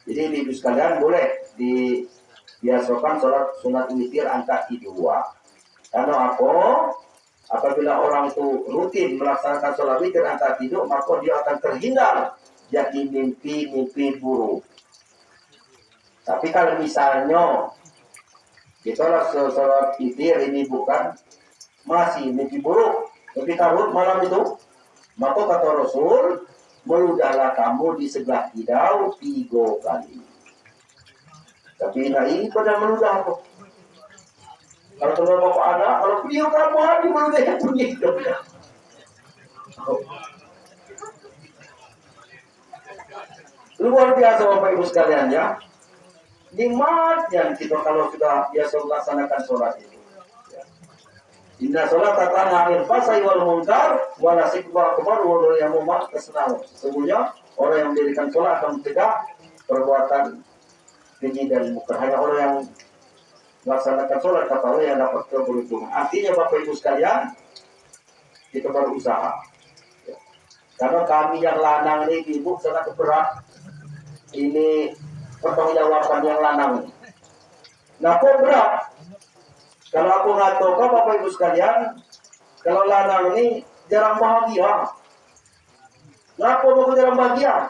Jadi ibu sekalian boleh dibiasakan sholat sunat witir angka 2. Karena apa? Apabila orang itu rutin melaksanakan sholat witir angka 3, maka dia akan terhindar jadi mimpi buruk. Tapi kalau misalnya kita sholat witir ini bukan masih mimpi buruk, tapi karut malam itu, maka kata Rasul, meludahlah kamu di sebelah kidau 3 kali. Tapi ini pada meludah apa? Kalau teman bapak anak, kalau beliau kamu hari meludah yang punya hidup. Luar biasa Bapak Ibu sekalian ya. Nikmatnya kita kalau sudah biasa melaksanakan sholat itu. Inna sholat takana anil fasai wal munkar wa nasikwa akbar wa yamumat kesenau. Sesungguhnya orang yang mendirikan sholat akan mencegah perbuatan keji dan munkar. Hanya orang yang melaksanakan sholat kata Allah yang dapat keberuntungan. Artinya Bapak Ibu sekalian, kita berusaha. Karena kami yang lanang ini ibu sangat berat. Ini pertanggungjawaban yang lanang. Nah kok berat? Kalau aku ngatur kau Bapak Ibu sekalian, kalau lanang ini jarang bahagia. Kenapa aku jarang bahagia?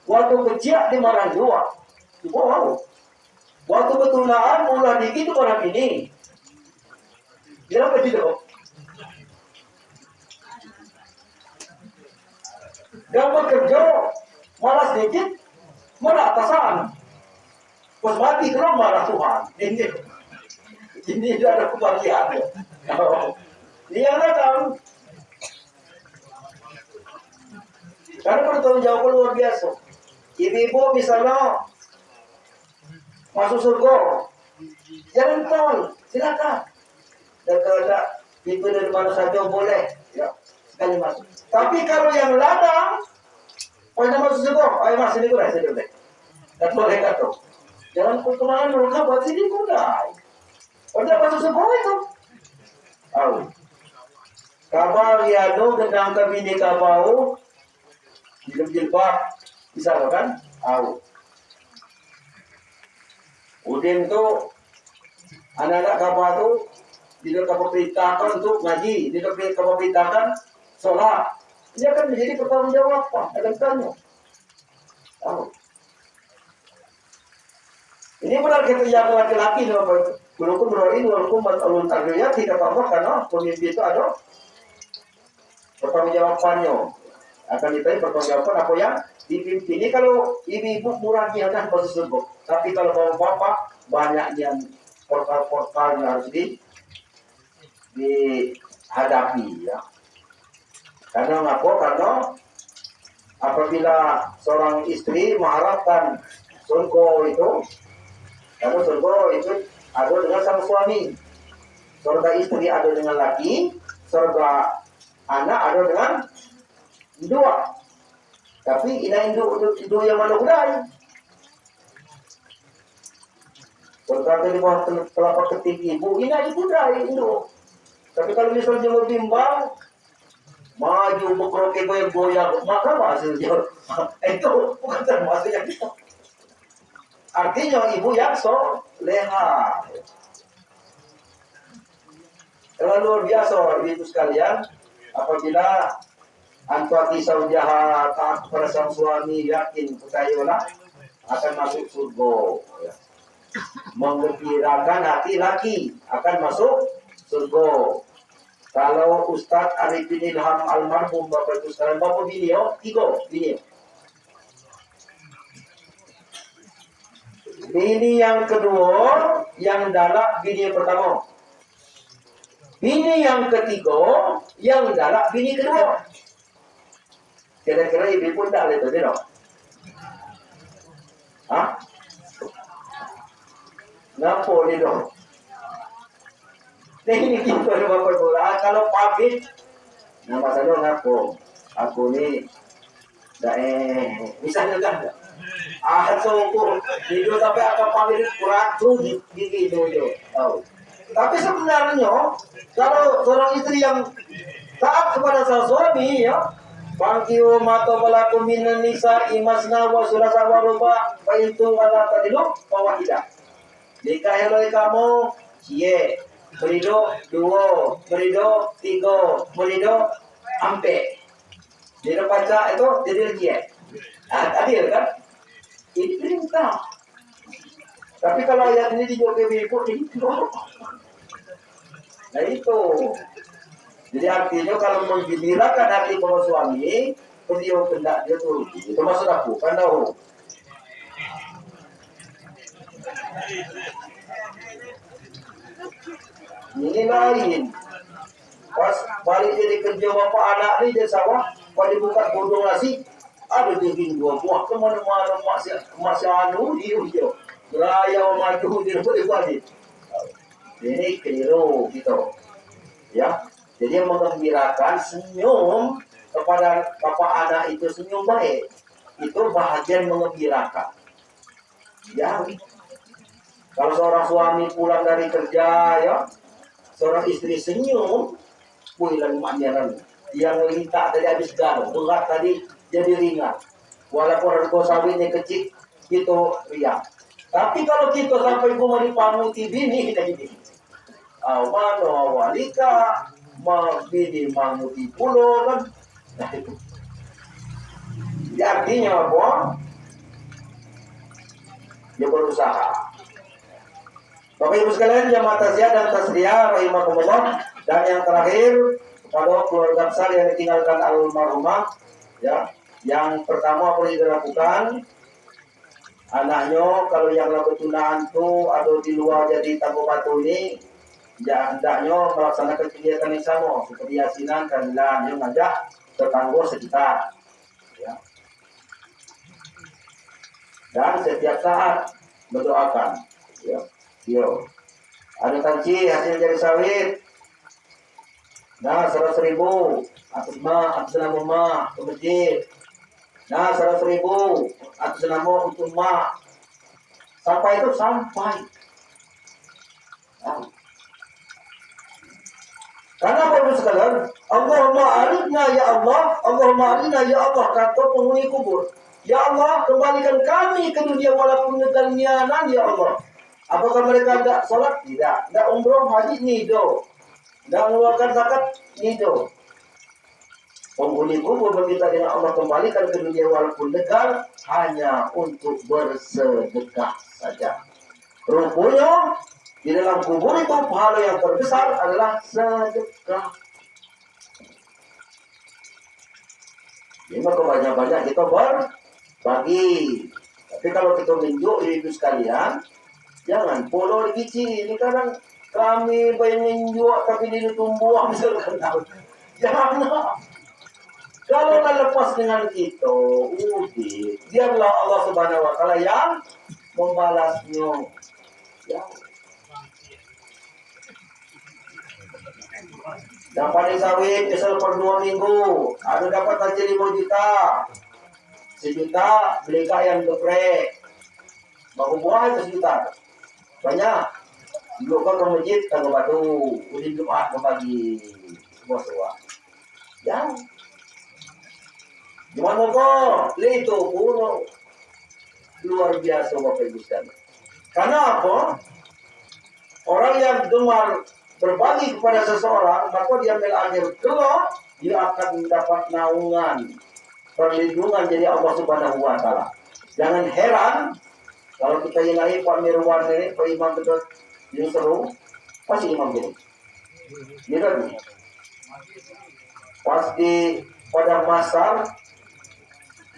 Waktu kecil dimarahin 2. Wow. Waktu ketulaan mulai dikit itu orang ini. Kenapa tidak? Gambar kerja malas dikit, malah atasan. Pas mati kalau marah Tuhan. Ini tidak ada kebahagiaan. Ini yang datang. Karena bertanggung jawab luar biasa. Ibu-ibu misalnya masuk surga, jangan tol, silakan. Dan kalau ada pintu dari mana saja boleh, ya sekali masuk. Tapi kalau yang ladang, pokoknya masuk surga, ayo mas ini gue sini deh. Dan boleh kata, jangan perkembangan mereka buat sini kudai. Udah masuk surga itu. Tahu. Kabar yado dengan kabini kabau, jilbab, bisa kan? Tahu. Udin itu anak-anak kapal itu tidak keperintahkan untuk ngaji, tidak keperintahkan sholat. Dia akan menjadi pertanggung jawab Pak, akan tanya. Tahu. Ini benar kita yang laki-laki Bapak. Walaupun beroin, walaupun alun tarbiah tidak apa-apa karena pemimpin itu ada pertanggung jawabannya. Akan ditanya pertanggung jawaban apa yang dipimpin. Ini kalau ibu-ibu murah kan pasti surga. Tapi kalau bapak banyak yang portal-portal yang harus dihadapi ya. Karena apa? Karena apabila seorang istri mengharapkan surga itu, karena surga itu ada dengan sang suami, surga istri ada dengan laki, surga anak ada dengan 2. Tapi ina induk yang mana udai. Berkata di bawah telapak ketiak ibu, ina ibu udai induk. Tapi kalau misalnya mau bimbang, maju berkeroke goyang-goyang, maka hasilnya itu bukan termasuk yang itu. Artinya ibu yang leha. Luar biasa ibu sekalian, apabila antwati saujaha taat kepada sang suami, yakin percayalah akan masuk surga. Ya. Menggembirakan hati laki akan masuk surga. Kalau Ustadz Arifin Ilham almarhum Bapak itu sekarang Bapak beliau 3 beliau. Bini yang kedua yang dalak bini yang pertama. Bini yang ketiga yang dalak bini kedua. Kira-kira ibu pun tak boleh tadi dong. Hah? Ngapa ni dong? Ini kita ada bapak bola. Kalau pabit, nama saya ngapo. Aku ni, misalnya kan, so aku video sampai apa pabit kurang tuh gitu. Oh. Tapi sebenarnya kalau seorang istri yang taat kepada sang suami, ya, bangkio mato pelaku minan nisa imasna wa sulasa wa ruba paintu wala tadilu pawahida. Jika heloi kamu, cie. Berido 2, berido 3, berido ampe. Dia baca itu jadi dia. Adil kan? Ini perintah. Tapi kalau ayat ini dijual ke ibu itu. Nah itu. Jadi artinya kalau menggembirakan hati para suami, beliau hendak dia turuti. Itu maksud aku, kan tahu. Ini lain. Pas balik jadi kerja bapak anak ni dia sawah, pada buka godong nasi, ada daging 2 buah. Kemana-mana masih anu dia. Raya maju dia boleh balik. Ini keliru gitu. Ya. Jadi menggembirakan senyum kepada bapak anak itu senyum baik. Itu bahagian mengembirakan. Ya. Kalau seorang suami pulang dari kerja, ya, seorang istri senyum, pulang maknyaran. Yang minta tadi habis galau, berat tadi jadi ringan. Walaupun harga sawitnya kecil, itu riang. Tapi kalau kita sampai rumah dipamuti bini kita ini, mana walika, bini mamuti pulau kan? Nah itu. Jadi artinya apa? Dia berusaha. Bapak Ibu sekalian, jamaah tasya dan tasriyah rahimakumullah, dan yang terakhir kepada keluarga besar yang ditinggalkan almarhumah, ya, yang pertama apa yang dilakukan anaknya kalau yang laku tunaan itu atau di luar jadi tamu batu ini, ya hendaknya melaksanakan kegiatan yang sama seperti yasinan, tahlilan, yang ngajak tetangga sekitar, ya. Dan setiap saat berdoakan, ya. Yo, ada tanci hasil dari sawit. Nah, 100.000 atas nama mak ke masjid. Nah, 100.000 atas nama untuk mak. Sampai itu sampai. Nah. Karena Bapak sekalian, Allahumma arifna ya Allah, Allahumma arifna ya Allah, kata penghuni kubur. Ya Allah, kembalikan kami ke dunia walaupun dengan nianan ya Allah. Apakah mereka tidak sholat? Tidak. Tidak umroh, haji, nido. Tidak mengeluarkan zakat, nido. Penghuni kubur meminta dengan Allah kembalikan ke dunia walaupun legal, hanya untuk bersedekah saja. Rupanya, di dalam kubur itu pahala yang terbesar adalah sedekah. Ini maka banyak-banyak kita berbagi. Tapi kalau kita menunjuk itu sekalian, jangan polo kecil. Ini kadang kami pengen jual tapi ini tumbuh misalkan. Jangan. Kalau lepas dengan itu, biarlah Allah Subhanahu Wa Taala yang membalasnya. Ya. Dapat sawit misal per 2 minggu, ada dapat haji 5 juta. 1 juta beli ayam geprek. Mau buah itu 1 juta. Banyak. Dulu kan ke masjid ke batu, udah Jumat ke pagi. Bos tua. Ya. Gimana kok? Itu pun luar biasa Bapak Ibu sekalian. Karena apa? Orang yang gemar berbagi kepada seseorang, maka dia akhir kelak dia akan mendapat naungan, perlindungan jadi Allah Subhanahu wa taala. Jangan heran kalau kita ilahi Pak Mirwan ini, Pak Imam Betul ini seru, pasti Imam gini. Gitu. Pas di Padang Masar,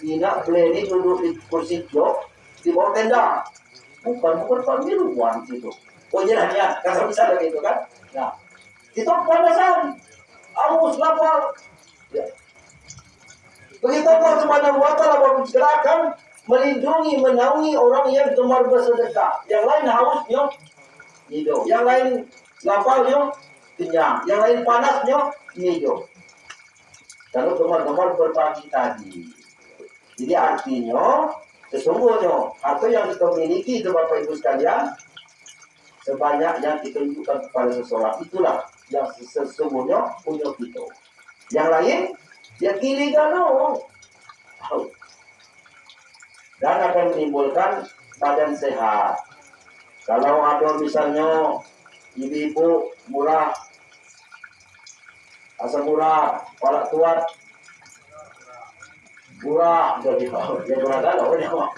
Ina Bleni duduk di kursi jok di bawah tenda. Bukan Pak Mirwan itu. Oh ya, kalau bisa begitu kan? Nah, itu panasan, aus lapar. Ya. Begitu Allah Subhanahu wa taala bergerakan melindungi, menaungi orang yang gemar bersedekah. Yang lain hausnya hidup, yang lain laparnya kenyang, yang lain panasnya hidup. Kalau gemar-gemar berbagi tadi. Jadi artinya sesungguhnya harta yang kita miliki itu Bapak Ibu sekalian, sebanyak yang kita tunjukkan kepada seseorang, itulah yang sesungguhnya punya kita. Yang lain, dia kiri gano. Dan akan menimbulkan badan sehat. Kalau ada misalnya ibu-ibu murah, asam murah, kepala tuat, murah, jadi dia murah galau dia mah.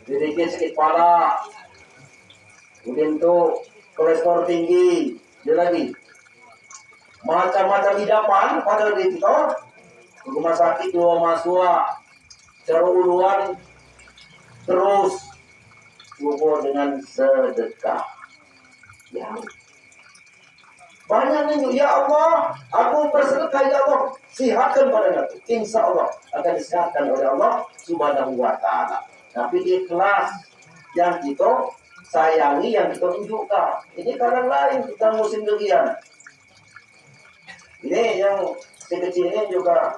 Sedikit sakit kepala, kemudian tuh kolesterol tinggi, dia lagi macam-macam idaman pada diri kita, rumah sakit dua masua, cara uluan terus cukup dengan sedekah. Ya, banyak nih, ya Allah, aku bersedekah ya Allah, sihatkan badan aku, insya Allah akan disehatkan oleh Allah Subhanahu wa taala. Tapi ikhlas yang kita sayangi, yang kita tunjukkan. Ini kadang lain kita musim demikian. Ini yang kecil ini juga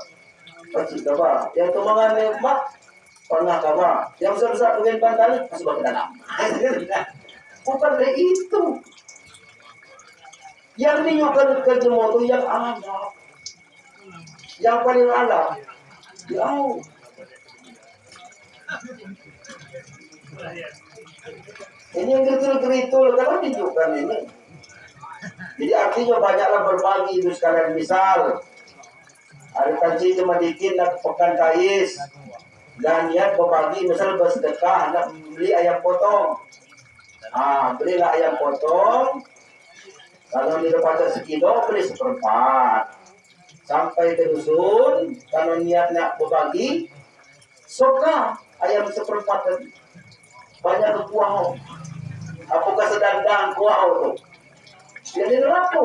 pasti kabar. Yang tumangan lemak pernah kabar. Yang besar-besar bagian pantai masih bagian dalam. Bukan dari itu. Yang menunjukkan kerjemu itu yang ada. Yang paling ada. Jauh. Ini yang geritul-geritul kan tunjukkan ini. Jadi artinya banyaklah berbagi itu sekalian. Misal ada kanci cuma dikit nak pekan kais dan niat berbagi, misal bersedekah nak beli ayam potong. Belilah ayam potong. Kalau dia dapat sekilo beli 1/4. Sampai ke dusun, kalau niat nak berbagi, soka ayam 1/4 tadi. Banyak kuah. Apakah sedang kuah tu? Jadi berapa?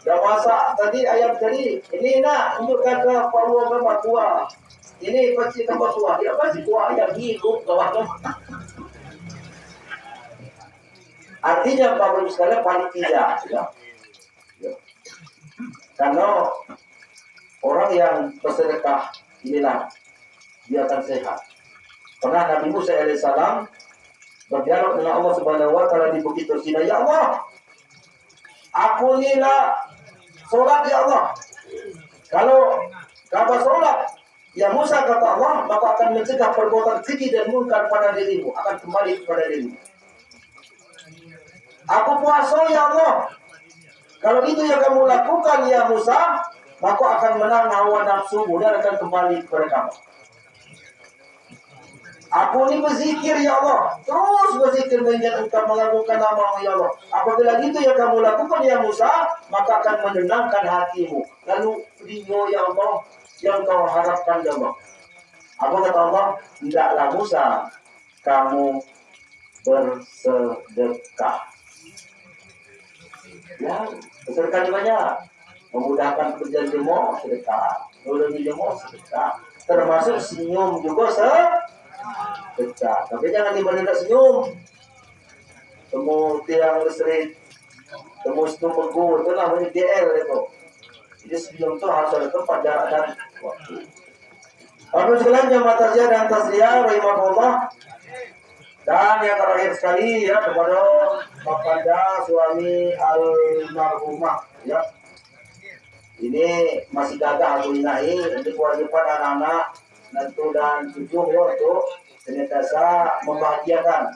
Dah masak tadi ayam tadi. Ini nak untuk kakak paruah gambar kuah. Ini pasti tambah kuah. Dia pasti kuah ayam hidup kawan. Artinya Bapak Ibu sekalian panitia. Ya. Karena orang yang bersedekah inilah dia akan sehat. Pernah Nabi Musa alaihissalam berdialog dengan Allah Subhanahu wa taala di Bukit Tursina. Ya Allah, aku ni nak solat ya Allah. Kalau kamu solat, ya Musa kata Allah, maka akan mencegah perbuatan keji dan munkar pada dirimu, akan kembali kepada dirimu. Aku puasa ya Allah. Kalau itu yang kamu lakukan ya Musa, maka akan menang hawa nafsumu dan akan kembali kepada kamu. Aku ini berzikir ya Allah, terus berzikir mengingat engkau mengagungkan nama-Mu ya Allah. Apabila itu yang kamu lakukan ya Musa, maka akan menenangkan hatimu. Lalu ridho ya Allah yang kau harapkan ya Allah. Apa kata Allah? Tidaklah Musa, kamu bersedekah. Ya, bersedekah banyak. Memudahkan pekerjaan demo, sedekah. Nolong demo, sedekah. Termasuk senyum juga sedekah. Tapi jangan dibanyak senyum. Temu tiang listrik, temu situ pegu, itu namanya DL itu. Jadi sebelum itu harus ada tempat, jarak dan waktu. Bapak sekalian jamaah takziah dan tasliah rahimahullah. Dan yang terakhir sekali ya kepada Bapak suami almarhumah ya. Ini masih gagah aku inai, ini kewajiban anak-anak Nantu dan cucu ya untuk senantiasa membahagiakan.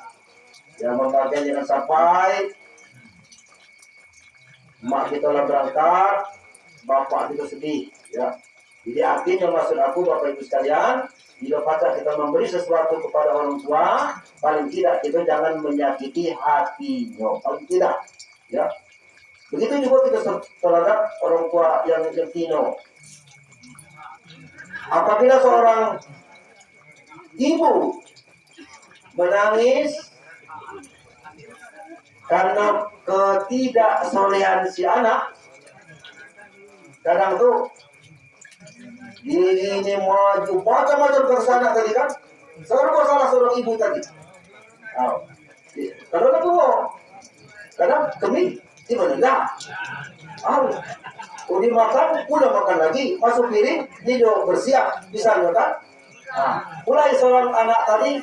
Ya membahagiakan jangan sampai mak kita lah berangkat, bapak kita sedih ya. Jadi artinya maksud aku Bapak Ibu sekalian, bila pada kita memberi sesuatu kepada orang tua, paling tidak kita jangan menyakiti hatinya, paling tidak ya. Begitu juga kita terhadap orang tua yang tino. Apabila seorang ibu menangis karena ketidaksolehan si anak, kadang tuh ini maju macam-macam tersana tadi kan, salah seorang ibu tadi. Kalau ada tuh, kadang kami gimana enggak? Udah makan, udah makan lagi, masuk piring, dia bersiap, misalnya kan? Mulai seorang anak tadi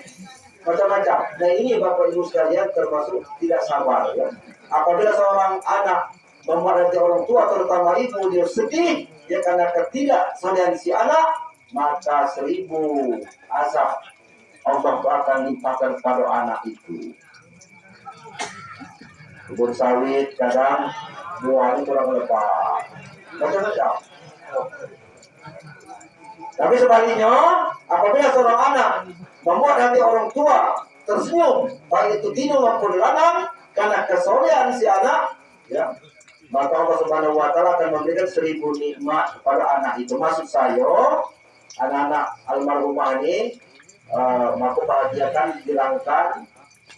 macam-macam. Nah ini Bapak Ibu sekalian termasuk tidak sabar ya. Apabila seorang anak memarahi orang tua, terutama ibu, dia sedih, dia karena ketidaksolehan si anak, maka 1000 azab Allah akan limpahkan pada anak itu. Kebun sawit kadang buahnya kurang lebat, macam-macam. Tapi sebaliknya, apabila seorang anak membuat hati orang tua tersenyum, baik itu tino maupun lanang, karena kesolehan si anak, ya, maka Allah Subhanahu Wa Taala akan memberikan 1000 nikmat kepada anak itu. Maksud saya, anak-anak almarhumah ini, maka bahagiakan, hilangkan,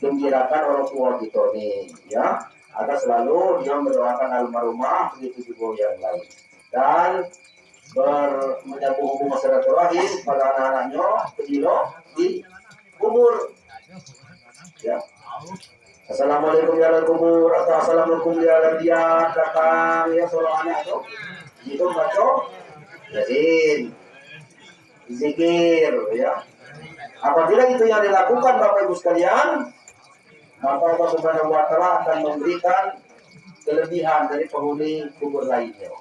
gembirakan orang tua kita nih, ya, agar selalu dia mendoakan almarhumah, begitu juga yang lain, dan menyambung hubungan silaturahim pada anak-anaknya kedilo di kubur. Ya. Assalamualaikum ya kubur atau assalamualaikum ya dia datang ya seorang anak itu. Itu baca yasin, zikir ya. Apabila itu yang dilakukan Bapak Ibu sekalian, maka Allah Subhanahu Wa Taala akan memberikan kelebihan dari penghuni kubur lainnya.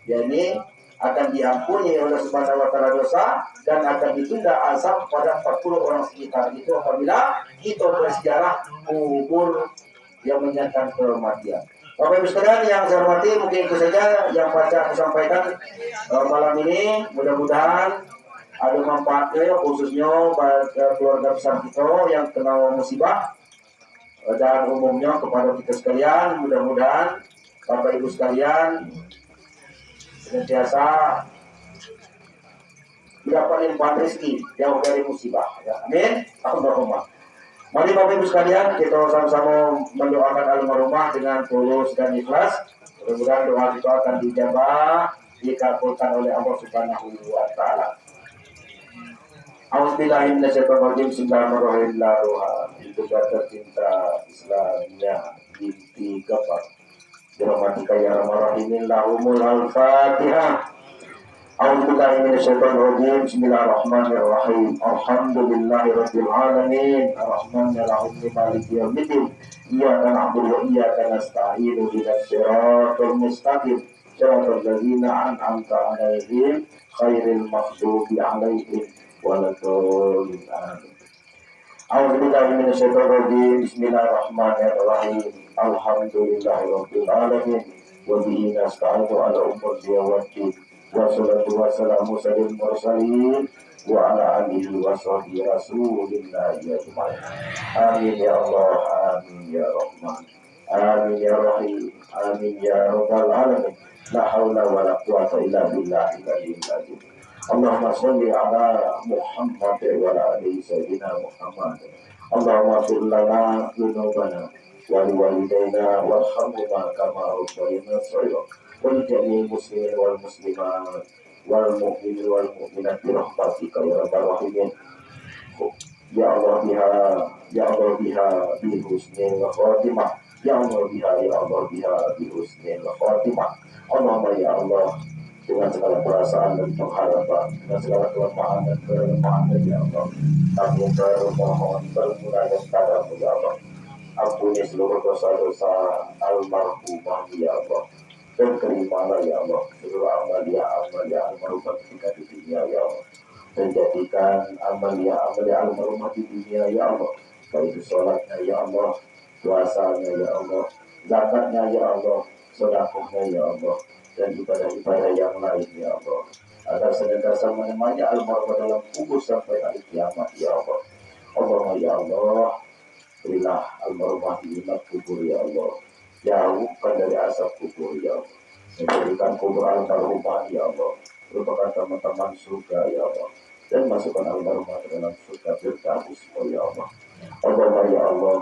Yani akan diampuni oleh Subhanahu Wa Taala dosa dan akan ditunda azab pada 40 orang sekitar itu apabila kita bersejarah kubur yang menyatakan kematian. Bapak Ibu sekalian yang saya hormati, mungkin itu saja yang baca aku sampaikan malam ini. Mudah-mudahan ada manfaatnya khususnya bagi keluarga besar kita yang kena musibah dan umumnya kepada kita sekalian. Mudah-mudahan Bapak Ibu sekalian senantiasa mendapat limpahan rezeki yang dari musibah. Ya, amin. Allahumma. Mari Bapak Ibu sekalian kita sama-sama mendoakan almarhumah dengan tulus dan ikhlas. Mudah-mudahan doa kita akan dijabah, dikabulkan oleh Allah Subhanahu Wa Taala. A'udzubillahi minasyaitonir rajim. Bismillahirrahmanirrahim. Itu kata cinta Islamnya binti Gafar. Birahmatika ya arhamar rahimin. Lahumul al-Fatihah. A'udzubillahi minasyaitonir rajim. Bismillahirrahmanirrahim. Alhamdulillahi rabbil alamin. Arrahmanir rahim. Maliki yaumiddin. Iyyaka na'budu wa iyyaka nasta'in. Ihdinas siratal mustaqim. Siratal ladzina an'amta 'alaihim ghairil maghdubi 'alaihim waladdallin. Amin. A'udzubillahi minasyaitonir rajim. Bismillahirrahmanirrahim. Alhamdulillahirabbil alamin wa bihi nasta'inu ala umur waddin. Wassalatu wassalamu alal mursalin wa ala alihi wa sahbihi rasulillah ajmain. Amin ya Allah, amin ya Rahman, amin ya Rahim, amin ya Rabbal alamin. La haula wa la quwwata illa billahil aliyyil azim. Allahumma shalli ala Muhammad wa ala ali sayyidina Muhammad. Allahumma fir lana dzunubana wa liwalidayna warhamhuma kama rabbayana shaghira. Wal jami'il muslimin wal muslimat wal mu'minin wal mu'minat bi rahmatika ya rabbal alamin. Ya Allah biha bi husnil khatimah. Ya Allah biha bi husnil khatimah. Allahumma ya Allah dengan segala perasaan dan pengharapan, dengan segala kelemahan dan kelemahan ya Allah. Kami bermohon bermunajat kepadamu ya Allah. Ampuni seluruh dosa-dosa almarhumah ya Allah. Dan terimalah ya Allah seluruh amalia almarhumah ketika di dunia ya Allah. Dan jadikan amalia almarhumah di dunia ya Allah. Baik itu sholatnya ya Allah, puasanya ya Allah, zakatnya ya Allah, sedekahnya ya Allah, dan ibadah-ibadah yang lain ya Allah. Agar senantiasa menemani almarhum dalam kubur sampai hari kiamat ya Allah. Allahumma ya Allah, berilah almarhumah nikmat kubur ya Allah. Jauhkan dari asap kubur ya Allah. Menjadikan kubur almarhumah ya Allah merupakan teman-teman surga ya Allah. Dan masukkan almarhumah ke dalam surga Firdaus ya Allah. Allahumma ya Allah,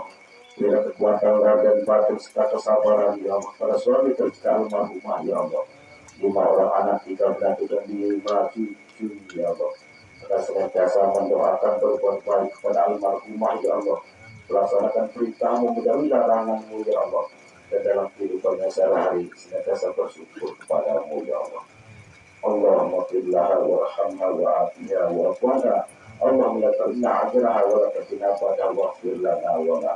berilah kekuatan raga dan batin serta kesabaran ya Allah pada suami tercinta almarhumah ya Allah. 5 orang anak, 3 menantu dan 5 cucu ya Allah. Kita senantiasa mendoakan berbuat baik kepada almarhumah ya Allah. Melaksanakan perintahmu, menjauhi laranganmu ya Allah. Dan dalam kehidupannya sehari-hari senantiasa bersyukur kepadamu ya Allah. Allahumma fillaha warhamha wa'afiha wa'afwana. Allahumma la tarina ajraha wa la tatina pada wa'fir lana wa la.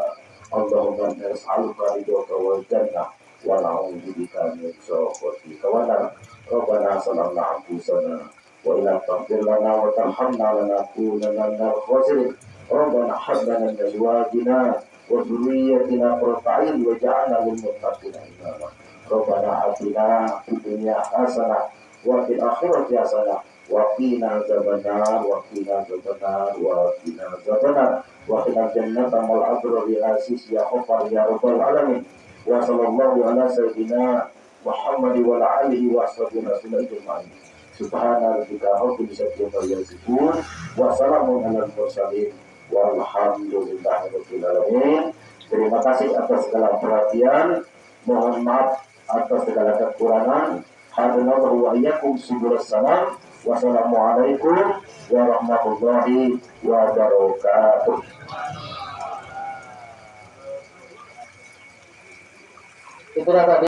Allahumma nas'aluka ridhoka wal jannah wa na'udzubika min sakhatika wa nar. Rabbana salamna anfusana wa ila taghfir lana wa tarhamna lanakunanna minal khasirin. Rabbana hab lana min azwajina wa dhurriyyatina qurrata a'yun waj'alna lil muttaqina imama. Rabbana atina fid dunya hasanah wa fil akhirati hasanah wa qina adzabannar wa qina adzabannar wa qina adzabannar wa qina jannata wal abrar ya aziz ya ghafar ya rabbal alamin. Wa sallallahu ala sayyidina Muhammad wa ala alihi wa ashabihi ajma'in. Subhana rabbika rabbil izzati amma yasifun wa salamun alal mursalin walhamdulillahi rabbil alamin. Terima kasih atas segala perhatian. Mohon maaf atas segala kekurangan. Hadanallahu wa iyyakum subul salam. Wassalamualaikum warahmatullahi wabarakatuh. Itulah tadi